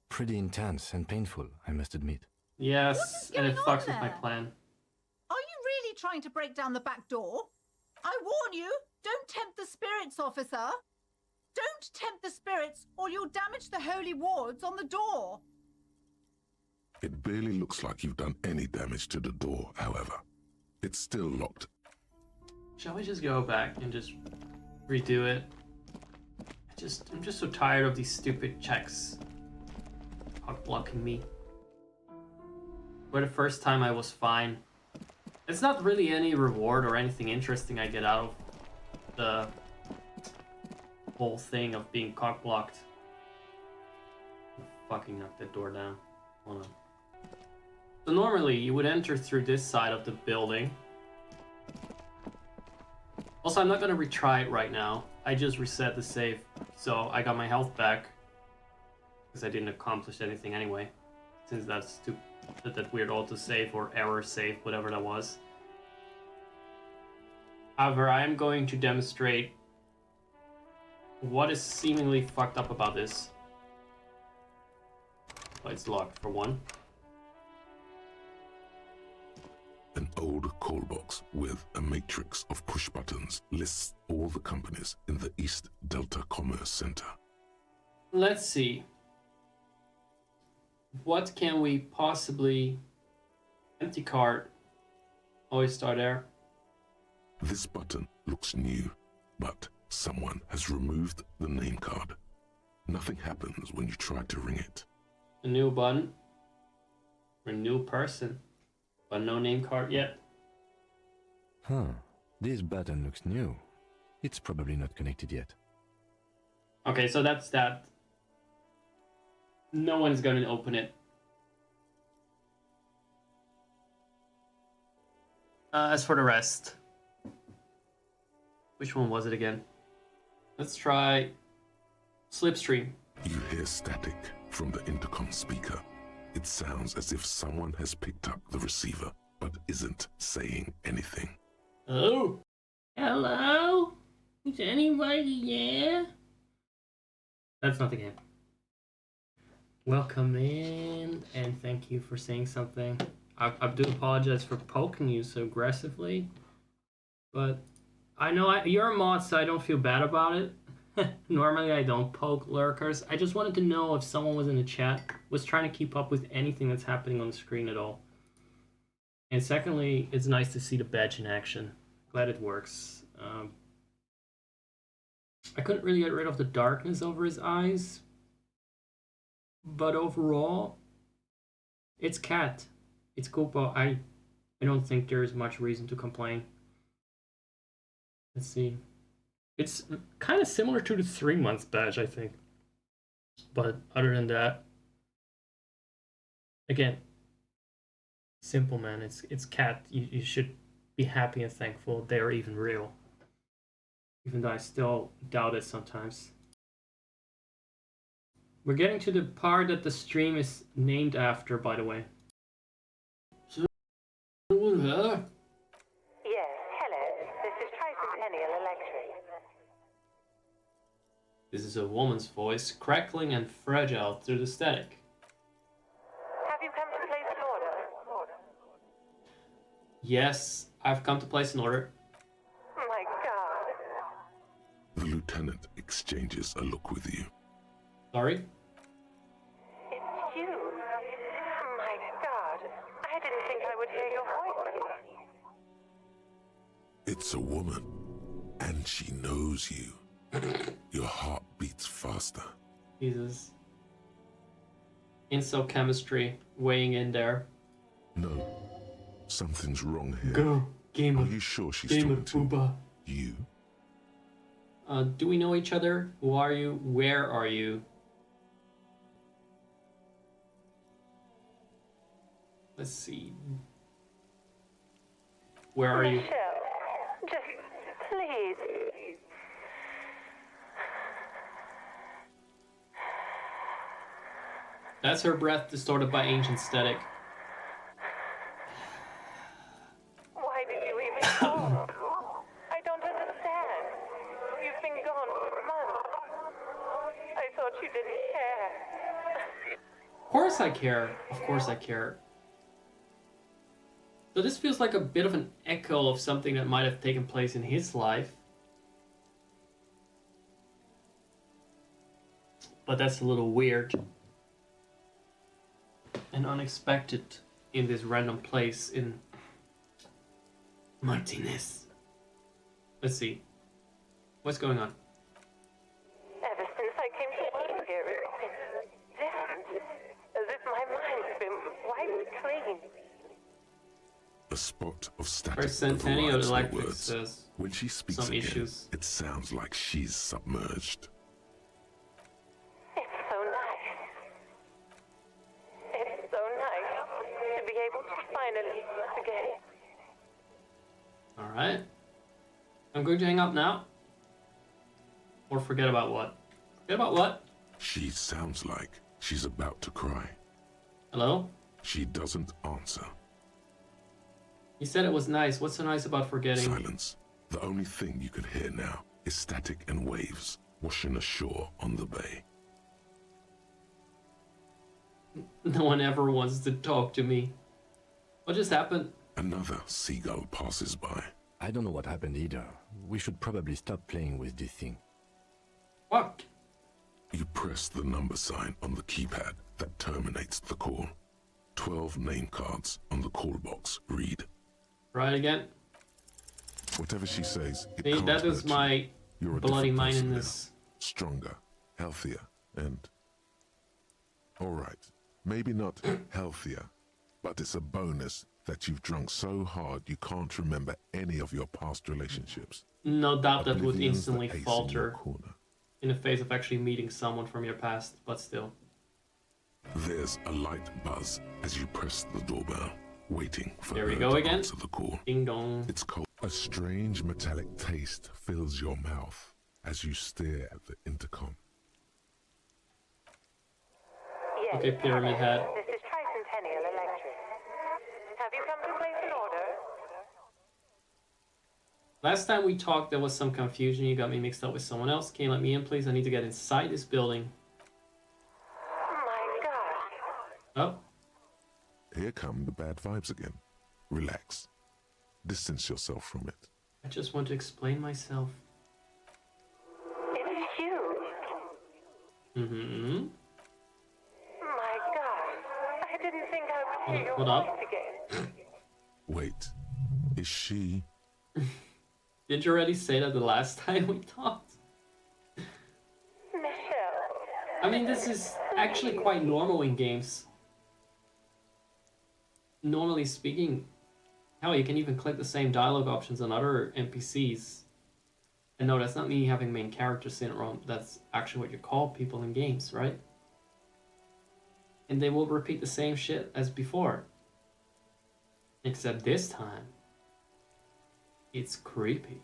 pretty intense and painful, I must admit. Yes, What is and it going on fucks with my there? plan. Are you really trying to break down the back door? I warn you, don't tempt the spirits, officer. Don't tempt the spirits, or you'll damage the holy wards on the door. It barely looks like you've done any damage to the door, however. It's still locked. Shall we just go back and just redo it? I'm just so tired of these stupid checks blocking me. Where the first time I was fine. It's not really any reward or anything interesting I get out of the whole thing of being cock blocked. Fucking knock that door down. Hold on. So normally you would enter through this side of the building. Also, I'm not gonna retry it right now. I just reset the save, so I got my health back because I didn't accomplish anything anyway. Since that's that weird auto-save or error save, whatever that was. However, I am going to demonstrate what is seemingly fucked up about this. Well, it's locked for one. An old call box with a matrix of push buttons lists all the companies in the East Delta Commerce Center. Let's see. What can we possibly... Empty cart. Always start there. This button looks new, but Someone has removed the name card. Nothing happens when you try to ring it. A new button. For a new person. But no name card yet. Huh. This button looks new. It's probably not connected yet. Okay, so that's that. No one's going to open it. As for the rest. Which one was it again? Let's try Slipstream. You hear static from the intercom speaker. It sounds as if someone has picked up the receiver, but isn't saying anything. Hello? Hello? Is anybody there? That's not the game. Welcome in, and thank you for saying something. I do apologize for poking you so aggressively, but I know you're a mod, so I don't feel bad about it. Normally I don't poke lurkers. I just wanted to know if someone was in the chat, was trying to keep up with anything that's happening on the screen at all. And secondly, it's nice to see the badge in action. Glad it works. I couldn't really get rid of the darkness over his eyes, but overall, it's Cat. It's Koopa. I don't think there's much reason to complain. Let's see. It's kind of similar to the 3 months badge, I think. But other than that, again, simple, man. It's Cat. You should be happy and thankful they are even real. Even though I still doubt it sometimes. We're getting to the part that the stream is named after, by the way. Yes, hello. This is Tricentennial Electric. This is a woman's voice, crackling and fragile through the static. Have you come to place an order? Yes, I've come to place an order. My God. The lieutenant exchanges a look with you. Sorry? It's you. My God. I didn't think I would hear your voice. It's a woman, and she knows you. Your heart beats faster. Jesus. Incel chemistry weighing in there. No, something's wrong here. Go, gamer. Are you sure she's Gamer, talking to Booba. you? Do we know each other? Who are you? Where are you? Let's see. Where are you? Michelle, just please. That's her breath distorted by ancient static. Why did you even call? I don't understand. You've been gone for months. I thought you didn't care. Of course I care. Of course I care. So this feels like a bit of an echo of something that might have taken place in his life. But that's a little weird. And unexpected in this random place in Martinez. Let's see. What's going on? Ever since I came to work here, it's been different. As if my mind's been wiped clean. A spot of static Our Centennial overrides her Electric words. says When she speaks some again, issues. it sounds like she's submerged. It's so nice. It's so nice to be able to finally forget. Alright. I'm going to hang up now. Or forget about what? Forget about what? She sounds like she's about to cry. Hello? She doesn't answer. You said it was nice. What's so nice about forgetting? Silence. The only thing you can hear now is static and waves washing ashore on the bay. No one ever wants to talk to me. What just happened? Another seagull passes by. I don't know what happened either. We should probably stop playing with this thing. Fuck. You press the number sign on the keypad that terminates the call. 12 name cards on the call box read. Right again. Whatever she says, it See, can't that is hurt you. my You're a bloody different mind in person now. this. Stronger, healthier, and... Alright, maybe not healthier, but it's a bonus that you've drunk so hard you can't remember any of your past relationships. No doubt that would Oblivion's the instantly ace in your falter corner. in the face of actually meeting someone from your past, but still. There's a light buzz as you press the doorbell, waiting for There her we go to again. answer the call. Ding dong. It's cold. A strange metallic taste fills your mouth as you stare at the intercom. Yes. Okay, Pyramid Head. This is Tricentennial Electric. Have you come to place an order? Last time we talked, there was some confusion. You got me mixed up with someone else. Can you let me in, please? I need to get inside this building. My gosh. Oh, Here come the bad vibes again. Relax. Distance yourself from it. I just want to explain myself. It's huge. Mm-hmm. My gosh. I didn't think I would hear your Hold up. voice again. Wait, is she... Did you already say that the last time we talked? Michelle. I mean, this is actually quite normal in games. Normally speaking, hell, you can even click the same dialogue options on other NPCs. And no, that's not me having main character syndrome. That's actually what you call people in games, right? And they will repeat the same shit as before. Except this time, it's creepy.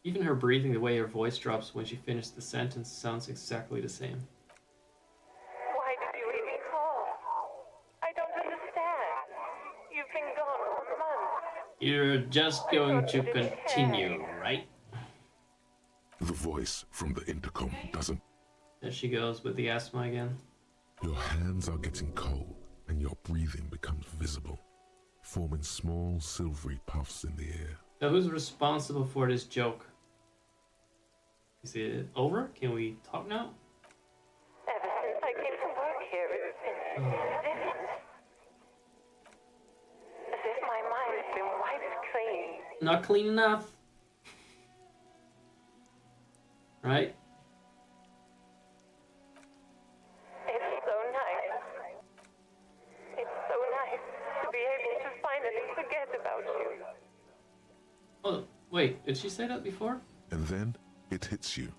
Even her breathing, the way her voice drops when she finished the sentence, sounds exactly the same. Why did you even call? I don't understand. You've been gone for months. You're just going to continue, right? The voice from the intercom doesn't... There she goes with the asthma again. Your hands are getting cold and your breathing becomes visible, forming small silvery puffs in the air. So who's responsible for this joke? Is it over? Can we talk now? Ever since I came to work here, it's been different. As if my mind's been wiped clean. Not clean enough. Right? It's so nice. It's so nice to be able to finally forget about you. Oh, wait, did she say that before? And then it hits you.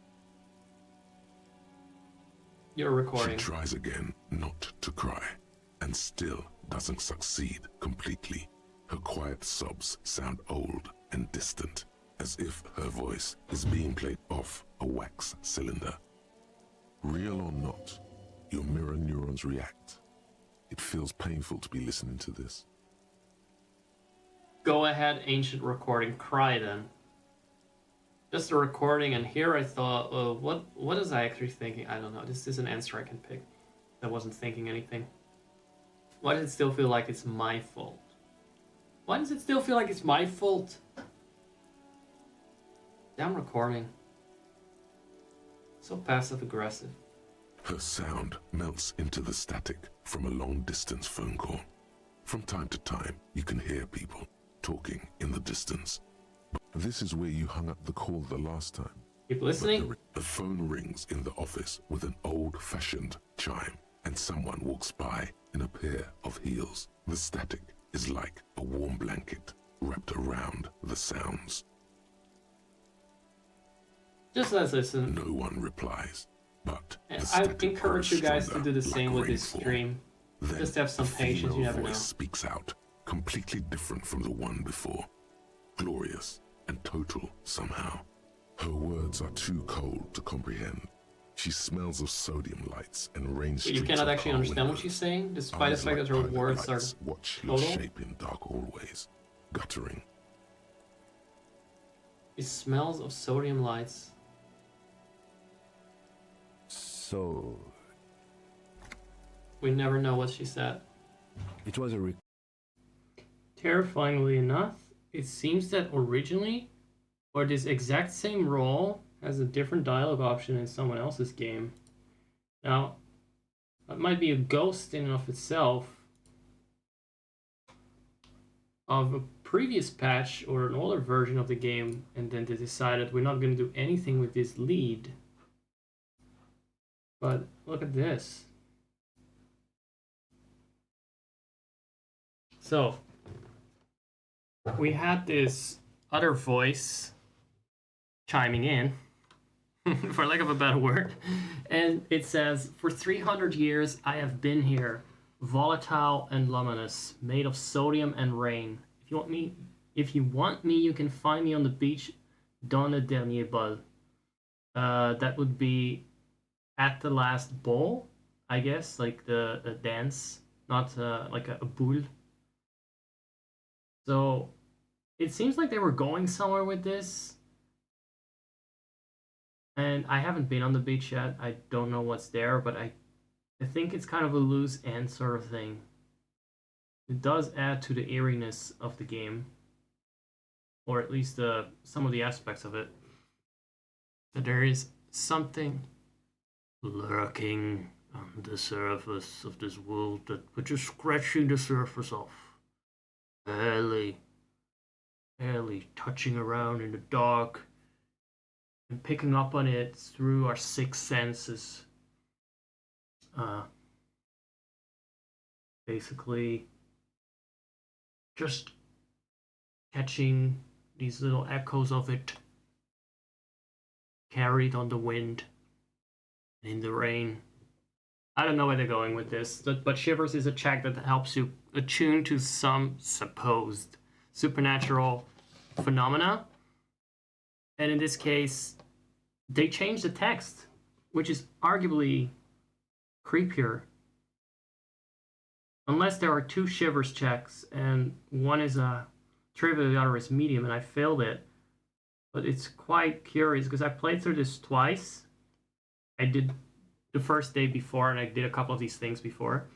You're recording. She tries again not to cry, and still doesn't succeed completely. Her quiet sobs sound old and distant, as if her voice is being played off a wax cylinder. Real or not, your mirror neurons react. It feels painful to be listening to this. Go ahead, ancient recording, cry then. Just a recording, and here I thought, oh, what was I actually thinking? I don't know. This is an answer I can pick. I wasn't thinking anything. Why does it still feel like it's my fault? Why does it still feel like it's my fault? Damn recording. So passive aggressive. Her sound melts into the static from a long-distance phone call. From time to time, you can hear people talking in the distance. But this is where you hung up the call the last time. Keep listening. But the phone rings in the office with an old-fashioned chime, and someone walks by in a pair of heels. The static is like a warm blanket wrapped around the sounds. Just let's listen. No one replies, but the I static encourage grows you guys to stronger, do the same like with this rainfall. stream. Then Just have some a patience, you female never voice know. speaks out, completely different from the one before. Glorious and total somehow. Her words are too cold to comprehend. She smells of sodium lights and rain streaks. You cannot of actually car understand what windows. she's saying, despite the Eyes fact like that her pilot words are lights watch your total. shape in dark hallways, guttering. It smells of sodium lights. So, We never know what she said. it was a Terrifyingly enough, it seems that originally, or this exact same role has a different dialogue option in someone else's game. Now, that might be a ghost in and of itself of a previous patch or an older version of the game, and then they decided we're not going to do anything with this lead. But look at this. So we had this other voice chiming in, for lack of a better word, and it says, "For 300 years I have been here, volatile and luminous, made of sodium and rain. If you want me, you can find me on the beach dans le dernier bal." That would be at the last ball, I guess, like the dance, not like a boule. So it seems like they were going somewhere with this. And I haven't been on the beach yet. I don't know what's there, but I think it's kind of a loose end sort of thing. It does add to the eeriness of the game, or at least some of the aspects of it. That there is something lurking on the surface of this world that we're just scratching the surface of. Barely touching around in the dark and picking up on it through our sixth senses. Basically, just catching these little echoes of it, carried on the wind, in the rain. I don't know where they're going with this, but Shivers is a check that helps you attune to some supposed supernatural phenomena. And in this case, they changed the text, which is arguably creepier. Unless there are two Shivers checks, and one is a trivial, the other is medium, and I failed it. But it's quite curious, because I played through this twice. I did the first day before, and I did a couple of these things before.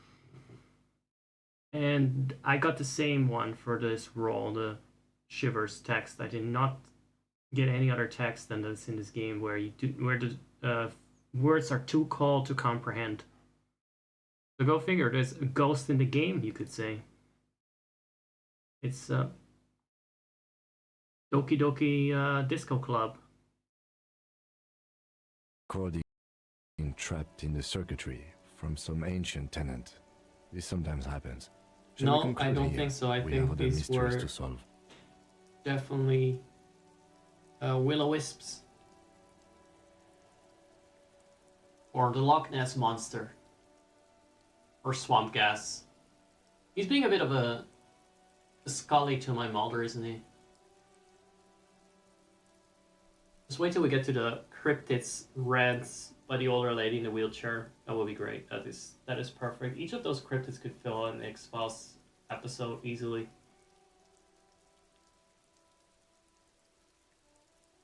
And I got the same one for this roll, the Shivers text. I did not get any other text than that's in this game where the words are too cold to comprehend. So go figure, there's a ghost in the game, you could say. It's Doki Doki Disco Club. Cordy trapped in the circuitry from some ancient tenant. This sometimes happens. Shall we No, I conclude don't here? think so. I We think have other these mysteries were to solve. definitely will-o-wisps. Or the Loch Ness Monster. Or Swamp Gas. He's being a bit of a Scully to my Mulder, isn't he? Just wait till we get to the cryptids reds by the older lady in the wheelchair. That will be great. That is perfect. Each of those cryptids could fill an X-Files episode easily.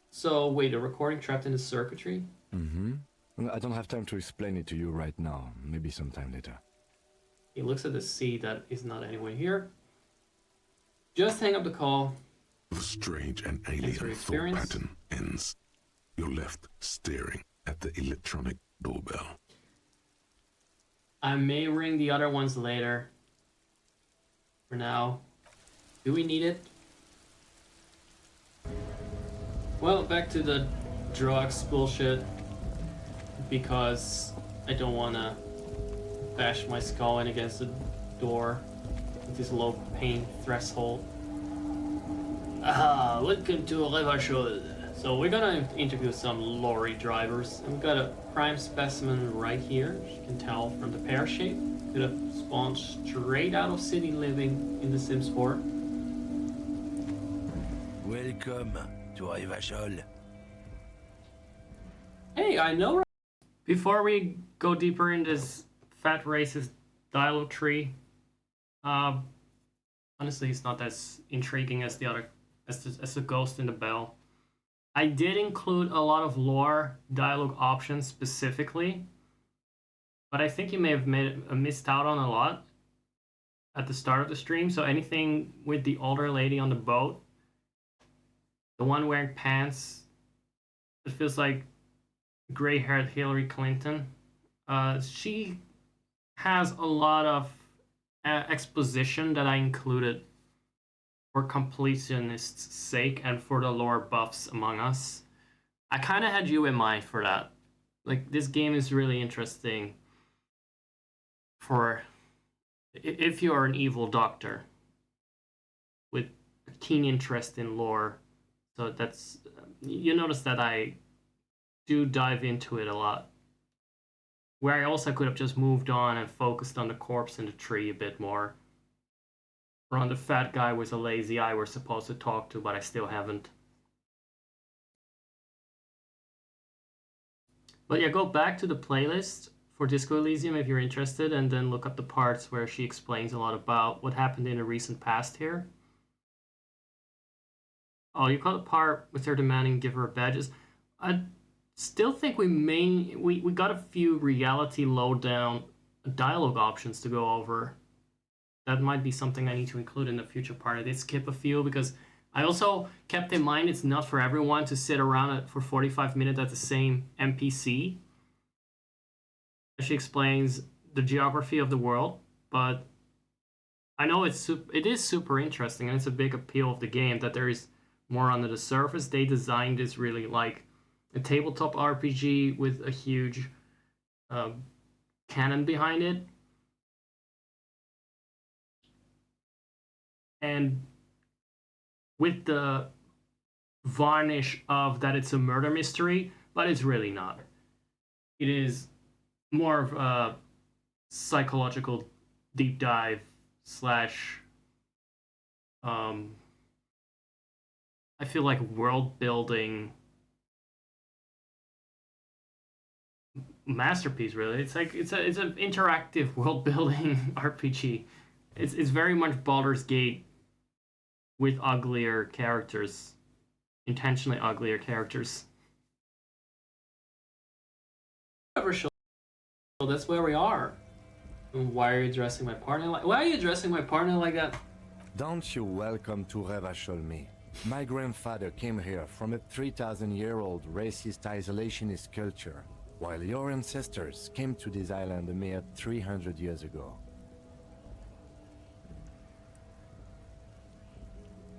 So wait, a recording trapped in the circuitry? Mm-hmm. I don't have time to explain it to you right now. Maybe sometime later. He looks at the sea that is not anywhere here. Just hang up the call. The strange and Thanks for alien your thought experience. pattern ends. You're left staring at the electronic doorbell. I may ring the other ones later. For now, do we need it? Well, back to the drugs bullshit. Because I don't want to bash my skull in against the door with this low pain threshold. Welcome to Revachol. So we're gonna interview some lorry drivers. And we've got a prime specimen right here. As you can tell from the pear shape. Could have spawned straight out of City Living in The Sims 4. Welcome to Revachol. Hey, I know. Before we go deeper in this fat racist dialogue tree, honestly, it's not as intriguing as the other, as the ghost in the bell. I did include a lot of lore dialogue options specifically, but I think you may have missed out on a lot at the start of the stream. So anything with the older lady on the boat, the one wearing pants, it feels like gray-haired Hillary Clinton. She has a lot of exposition that I included for completionist's sake and for the lore buffs among us. I kind of had you in mind for that. Like, this game is really interesting for if you are an evil doctor with a keen interest in lore. So that's, you notice that I do dive into it a lot. Where I also could have just moved on and focused on the corpse in the tree a bit more. Or on the fat guy with a lazy eye we're supposed to talk to, but I still haven't. But yeah, go back to the playlist for Disco Elysium if you're interested, and then look up the parts where she explains a lot about what happened in the recent past here. Oh, you got the part with her demanding give her badges. I still think we got a few reality lowdown dialogue options to go over. That might be something I need to include in the future part. I did skip a few because I also kept in mind it's not for everyone to sit around for 45 minutes at the same NPC. She explains the geography of the world, but I know it is super interesting, and it's a big appeal of the game that there is more under the surface. They designed this really like a tabletop RPG with a huge canon behind it. And with the varnish of that it's a murder mystery, but it's really not. It is more of a psychological deep dive slash I feel like world building masterpiece, really. It's like it's an interactive world building RPG. It's very much Baldur's Gate with uglier characters, intentionally uglier characters. So that's where we are. Why are you addressing my partner like? Why are you addressing my partner like that? Don't you welcome to Revachol me. My grandfather came here from a 3,000-year-old racist isolationist culture, while your ancestors came to this island a mere 300 years ago.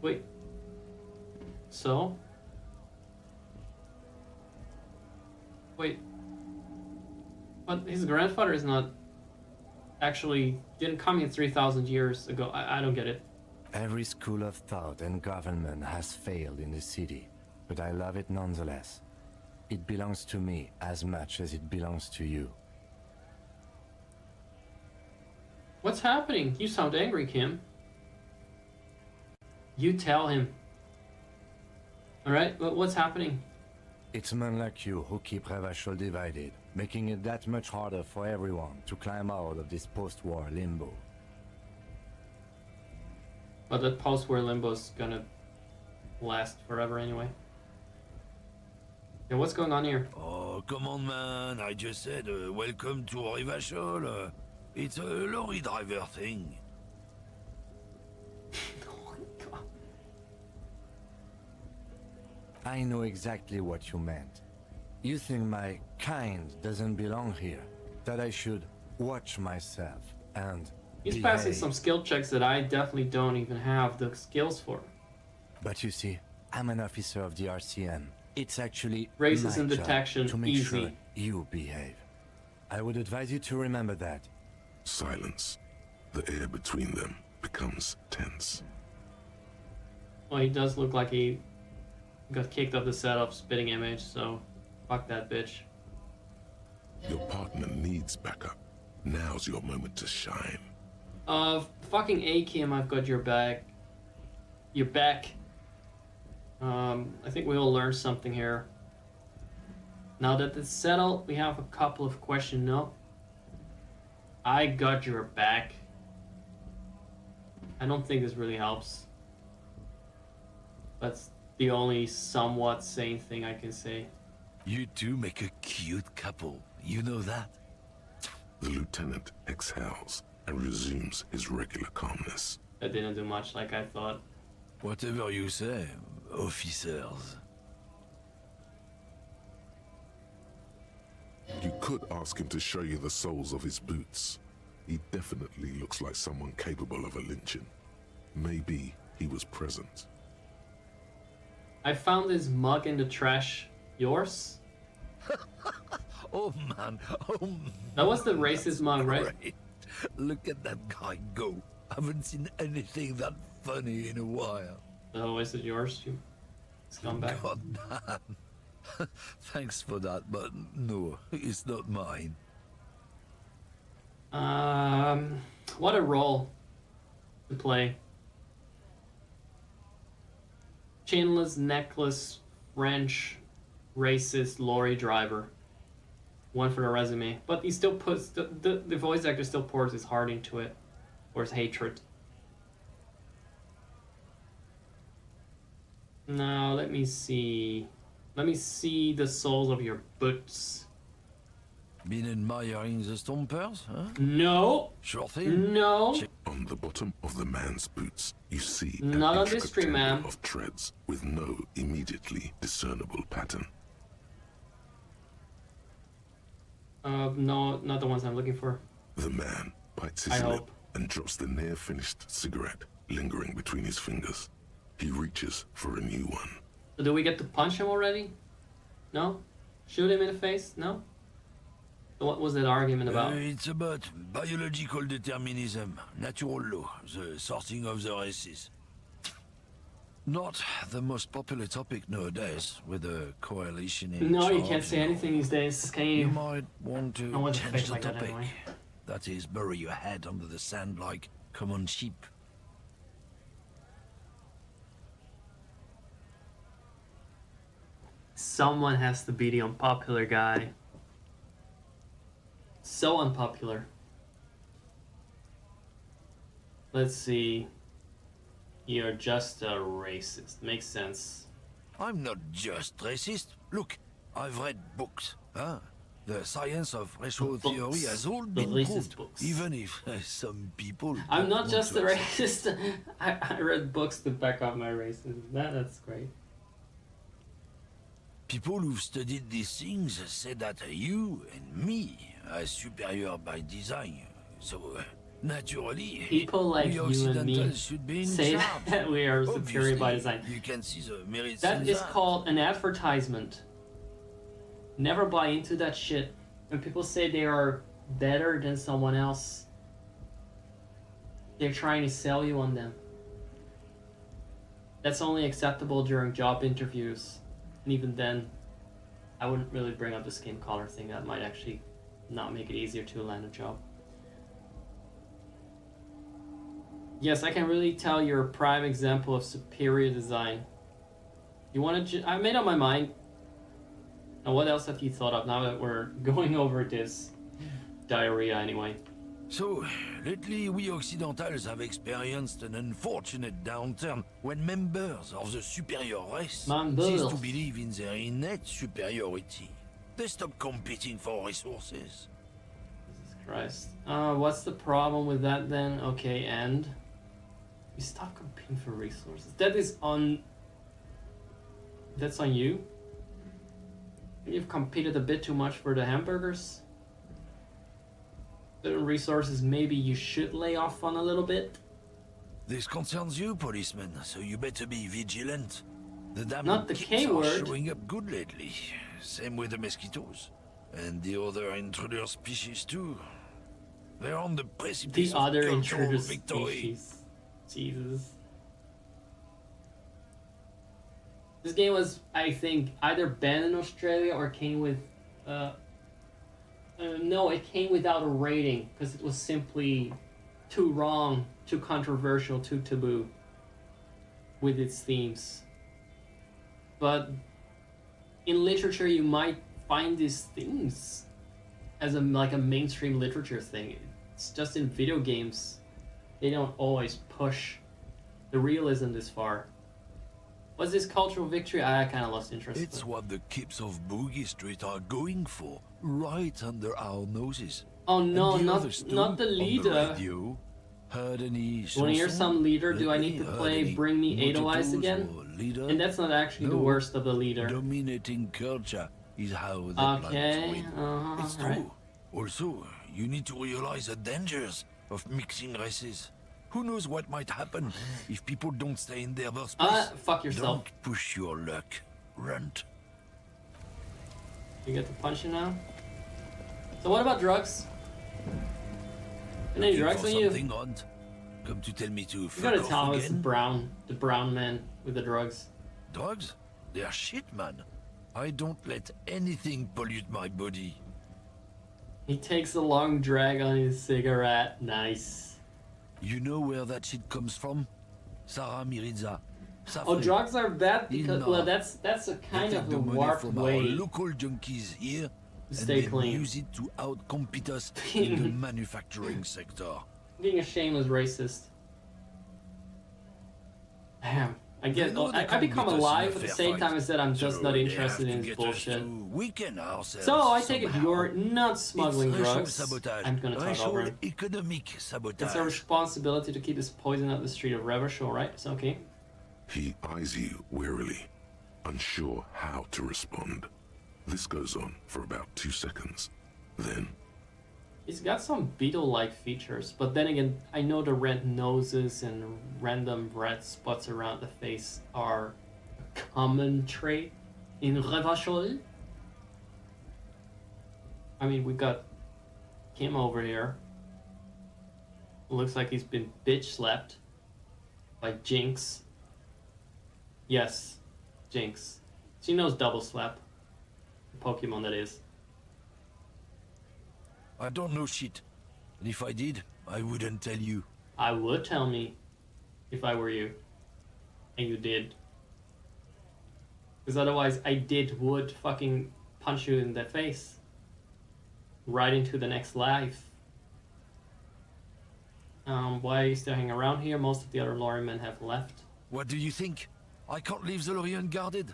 Wait. So? Wait. But his grandfather is not actually didn't come here 3,000 years ago. I don't get it. Every school of thought and government has failed in the city, but I love it nonetheless. It belongs to me as much as it belongs to you. What's happening? You sound angry, Kim. You tell him. Alright, what's happening? It's men like you who keep Revachol divided, making it that much harder for everyone to climb out of this post-war limbo. But that post-war limbo's gonna last forever anyway. Yeah, what's going on here? Oh, come on, man. I just said welcome to Revachol. It's a lorry driver thing. I know exactly what you meant. You think my kind doesn't belong here, that I should watch myself and He's behave. passing some skill checks that I definitely don't even have the skills for. But you see, I'm an officer of the RCM. It's actually Racism my job detection, to make easy. sure you behave. I would advise you to remember that. Silence. The air between them becomes tense. Well, he does look like he got kicked off the set of Spitting Image, so fuck that bitch. Your partner needs backup. Now's your moment to shine. Fucking A, Kim, I've got your back. Your back. I think we all learned something here. Now that it's settled, we have a couple of questions. No. I got your back. I don't think this really helps. That's the only somewhat sane thing I can say. You two make a cute couple. You know that? The lieutenant exhales and resumes his regular calmness. That didn't do much like I thought. Whatever you say, officers. You could ask him to show you the soles of his boots. He definitely looks like someone capable of a lynching. Maybe he was present. I found this mug in the trash. Yours? Oh man, oh man. That was the racist mug, right? Great. Look at that guy go. Haven't seen anything that funny in a while. Oh, is it yours? You scumbag. God damn. Thanks for that, but no, it's not mine. What a role to play. Chinless, necklace, French, racist lorry driver. One for the resume, but he still puts the voice actor still pours his heart into it, or his hatred. Now let me see. Let me see the soles of your boots. Been admiring the stompers, huh? No. Sure thing. No. On the bottom of the man's boots, you see Not an on this intricate stream, tangle ma'am. of treads with no immediately discernible pattern. No, not the ones I'm looking for. The man bites I his lip hope. and drops the near-finished cigarette lingering between his fingers. He reaches for a new one. So do we get to punch him already? No? Shoot him in the face? No? So what was that argument about? It's about biological determinism, natural law, the sorting of the races. Not the most popular topic nowadays, with a coalition in No, you charge, can't say know. anything these days. Can You you? might want I to want to change face the like that topic. anyway. That is, bury your head under the sand like common sheep. Someone has to be the unpopular guy. So unpopular. Let's see. You're just a racist. Makes sense. I'm not just racist. Look, I've read books. Huh? The science of racial Books. theory has all The been racist proved, books. even if some people. I'm don't not want just to a accept it. racist. I read books to back up my racism. That's great. People who've studied these things say that you and me are superior by design. So, naturally, People like we you and me Occidentals should be in say charge. that we are superior by Obviously, design. You can see the merits That in is that. called an advertisement. Never buy into that shit. When people say they are better than someone else, they're trying to sell you on them. That's only acceptable during job interviews. And even then, I wouldn't really bring up the skin color thing. That might actually not make it easier to land a job. Yes, I can really tell you're a prime example of superior design. You want to? I made up my mind. Now, what else have you thought of now that we're going over this diarrhea anyway? So, lately we Occidentals have experienced an unfortunate downturn when members of the superior race cease to believe in their innate superiority. They stop competing for resources. Jesus Christ. What's the problem with that then? Okay, and we stop competing for resources. That is on. That's on you. You've competed a bit too much for the hamburgers. Certain resources maybe you should lay off on a little bit. This concerns you, policeman, so you better be vigilant. The damn Not the ticks K are word. showing up good lately. Same with the mosquitoes. And the other intruder species too. They're on the precipice The of other cultural intruder victory. species. Jesus. This game was, I think, either banned in Australia or came with... no, it came without a rating because it was simply too wrong, too controversial, too taboo with its themes. But in literature, you might find these themes as a mainstream literature thing. It's just in video games, they don't always push the realism this far. Was this cultural victory? I kind of lost interest. It's what the kips of Boogie Street are going for, right under our noses. Oh no, And the not others too, not the on leader. radio. Heard any When you hear chanson? some leader, do I Lately, need to heard play any Bring Me Edelweiss mottos again? or leader? And that's not actually the No. worst of the leader. Dominating culture is how they Okay, plan to win. It's true. alright. Also, you need to realize the dangers of mixing races. Who knows what might happen if people don't stay in their birthplace? Fuck yourself. Don't push your luck. Runt. You get to punch you now? So what about drugs? Any drugs on you? Something odd. Come to tell me to You fuck gotta off tell us again? the brown man with the drugs. Drugs? They're shit, man. I don't let anything pollute my body. He takes a long drag on his cigarette. Nice. You know where that shit comes from? Sarah Miriza. Oh, drugs are bad because well, that's a kind of a warped from way our local junkies here to stay and clean. use it to outcompete us in the manufacturing sector. Being a shameless racist. Damn. I get. I become alive at the same time as that I'm just not interested in his bullshit. So I take it you're not smuggling drugs. I'm gonna talk over him. Economic sabotage. It's our responsibility to keep this poison out the street of Revachol, right? It's okay. He eyes you wearily, unsure how to respond. This goes on for about 2 seconds. Then, He's got some beetle-like features, but then again, I know the red noses and random red spots around the face are a common trait in Revachol. I mean, we got Kim over here. Looks like he's been bitch-slapped by Jinx. Yes, Jinx. She knows double slap. The Pokemon, that is. I don't know shit. And if I did, I wouldn't tell you. I would tell me if I were you. And you did. Because otherwise would fucking punch you in the face. Right into the next life. Why are you still hanging around here? Most of the other lorrymen have left. What do you think? I can't leave the lorry unguarded.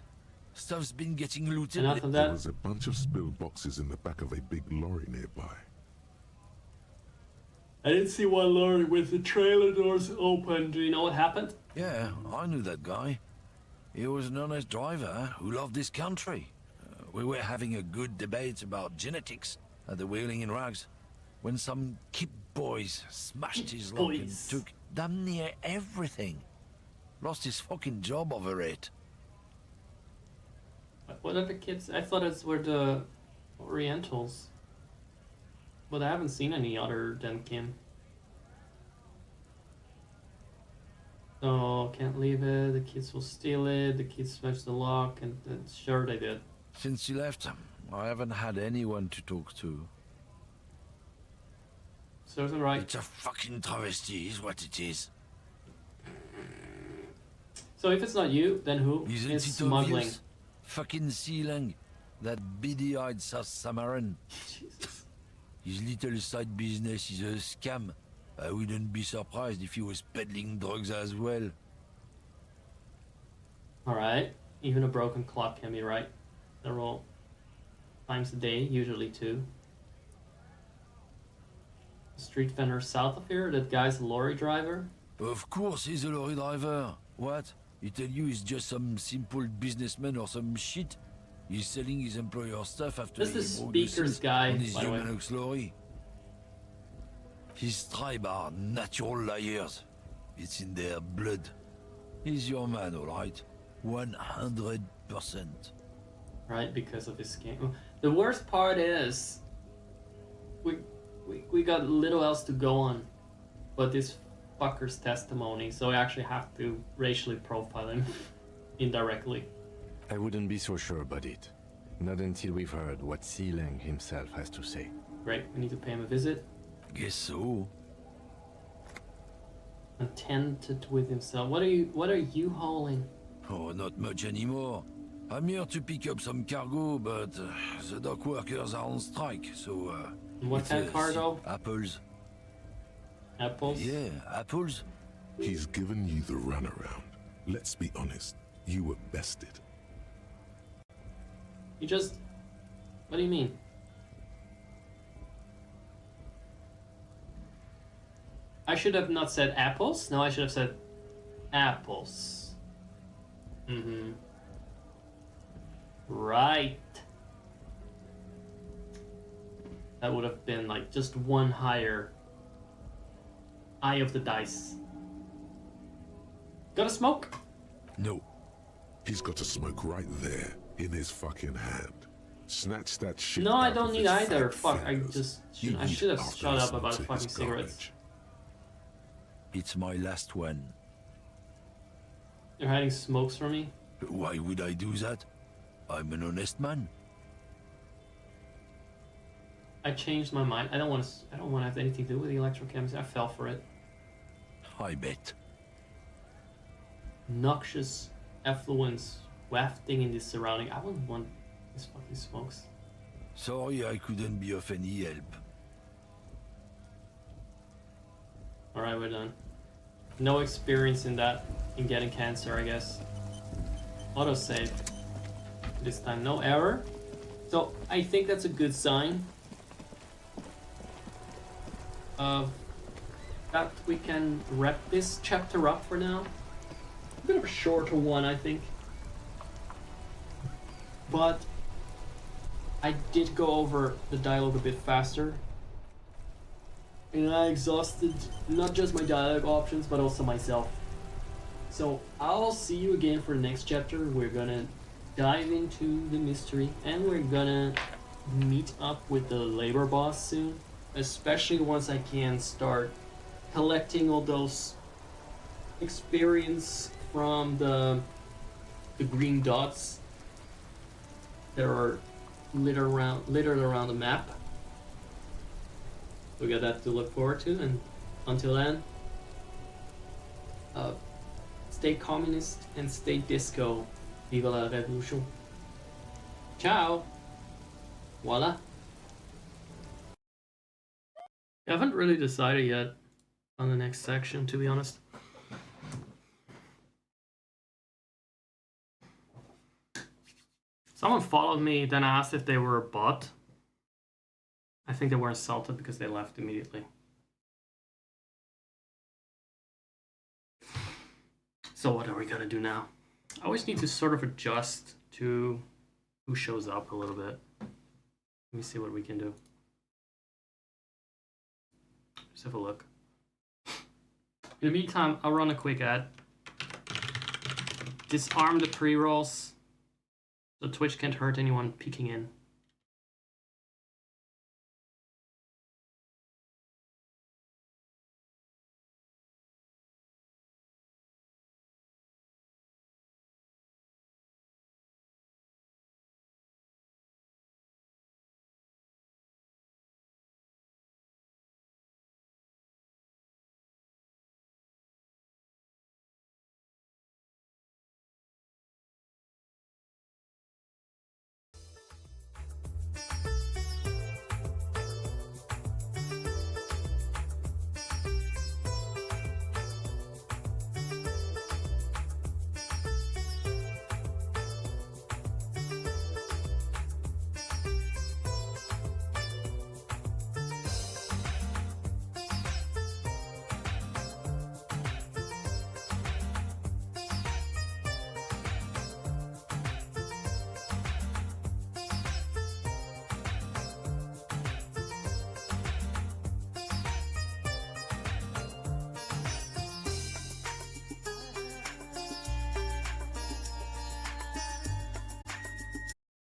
Stuff's been getting looted. Enough of there that. was a bunch of spilled boxes in the back of a big lorry nearby. I didn't see one lorry with the trailer doors open. Do you know what happened? Yeah, I knew that guy. He was an honest driver who loved this country. We were having a good debate about genetics at the Wheeling in Rags when some kip boys smashed his lock and took damn near everything. Lost his fucking job over it. What are the kids? I thought it were the Orientals. But I haven't seen any other than Kim. So, can't leave it. The kids will steal it. The kids smashed the lock. And sure they did. Since he left, I haven't had anyone to talk to. Serves him right. It's a fucking travesty, is what it is. So if it's not you, then who Isn't is it smuggling? obvious? Fucking Sealang, that beady-eyed South Samaran. Jesus. His little side business is a scam. I wouldn't be surprised if he was peddling drugs as well. Alright. Even a broken clock can be right. Several times a day, usually 2. Street vendor south of here, that guy's a lorry driver. Of course he's a lorry driver. What? He tell you he's just some simple businessman or some shit? He's selling his employer stuff after This is he the broke the speaker's seal guy, on his by the way. Humanox lorry. His tribe are natural liars. It's in their blood. He's your man, all right? 100%. Right, because of his game. The worst part is, we got little else to go on, but this fucker's testimony, so I actually have to racially profile him indirectly. I wouldn't be so sure about it. Not until we've heard what Sealang himself has to say. Great, we need to pay him a visit. Guess so. Contented with himself. What are you hauling? Oh, not much anymore. I'm here to pick up some cargo, but the dock workers are on strike, so What it's, kind of cargo? apples. Apples? Yeah, apples. He's given you the runaround. Let's be honest, you were bested. You just... What do you mean? I should have not said apples. No, I should have said apples. Mm-hmm. Right. That would have been like just one higher eye of the dice. Got a smoke? No. He's got a smoke right there in his fucking hand. Snatch that shit. No, I out don't of need his either. fat Fuck, I fingers. just You I eat should have after shut up listening about to fucking his cigarettes. garbage. It's my last one. You're hiding smokes from me? Why would I do that? I'm an honest man. I changed my mind. I don't want to have anything to do with the electrochemistry. I fell for it. I bet. Noxious effluence wafting in the surrounding. I wouldn't want this fucking smokes. Sorry I couldn't be of any help. Alright, we're done. No experience in that, in getting cancer, I guess. Autosave. This time, no error. So, I think that's a good sign. That we can wrap this chapter up for now. A bit of a shorter one, I think. But I did go over the dialogue a bit faster. And I exhausted not just my dialogue options, but also myself. So I'll see you again for the next chapter. We're gonna dive into the mystery, and we're gonna meet up with the labor boss soon. Especially once I can start collecting all those experience from the green dots that are littered around the map. We got that to look forward to, and until then, stay communist and stay disco. Viva la revolution. Ciao. Voila. I haven't really decided yet on the next section, to be honest. Someone followed me, then asked if they were a bot. I think they were insulted because they left immediately. So what are we gonna do now? I always need to sort of adjust to who shows up a little bit. Let me see what we can do. Let's have a look. In the meantime, I'll run a quick ad. Disarm the pre-rolls, so Twitch can't hurt anyone peeking in.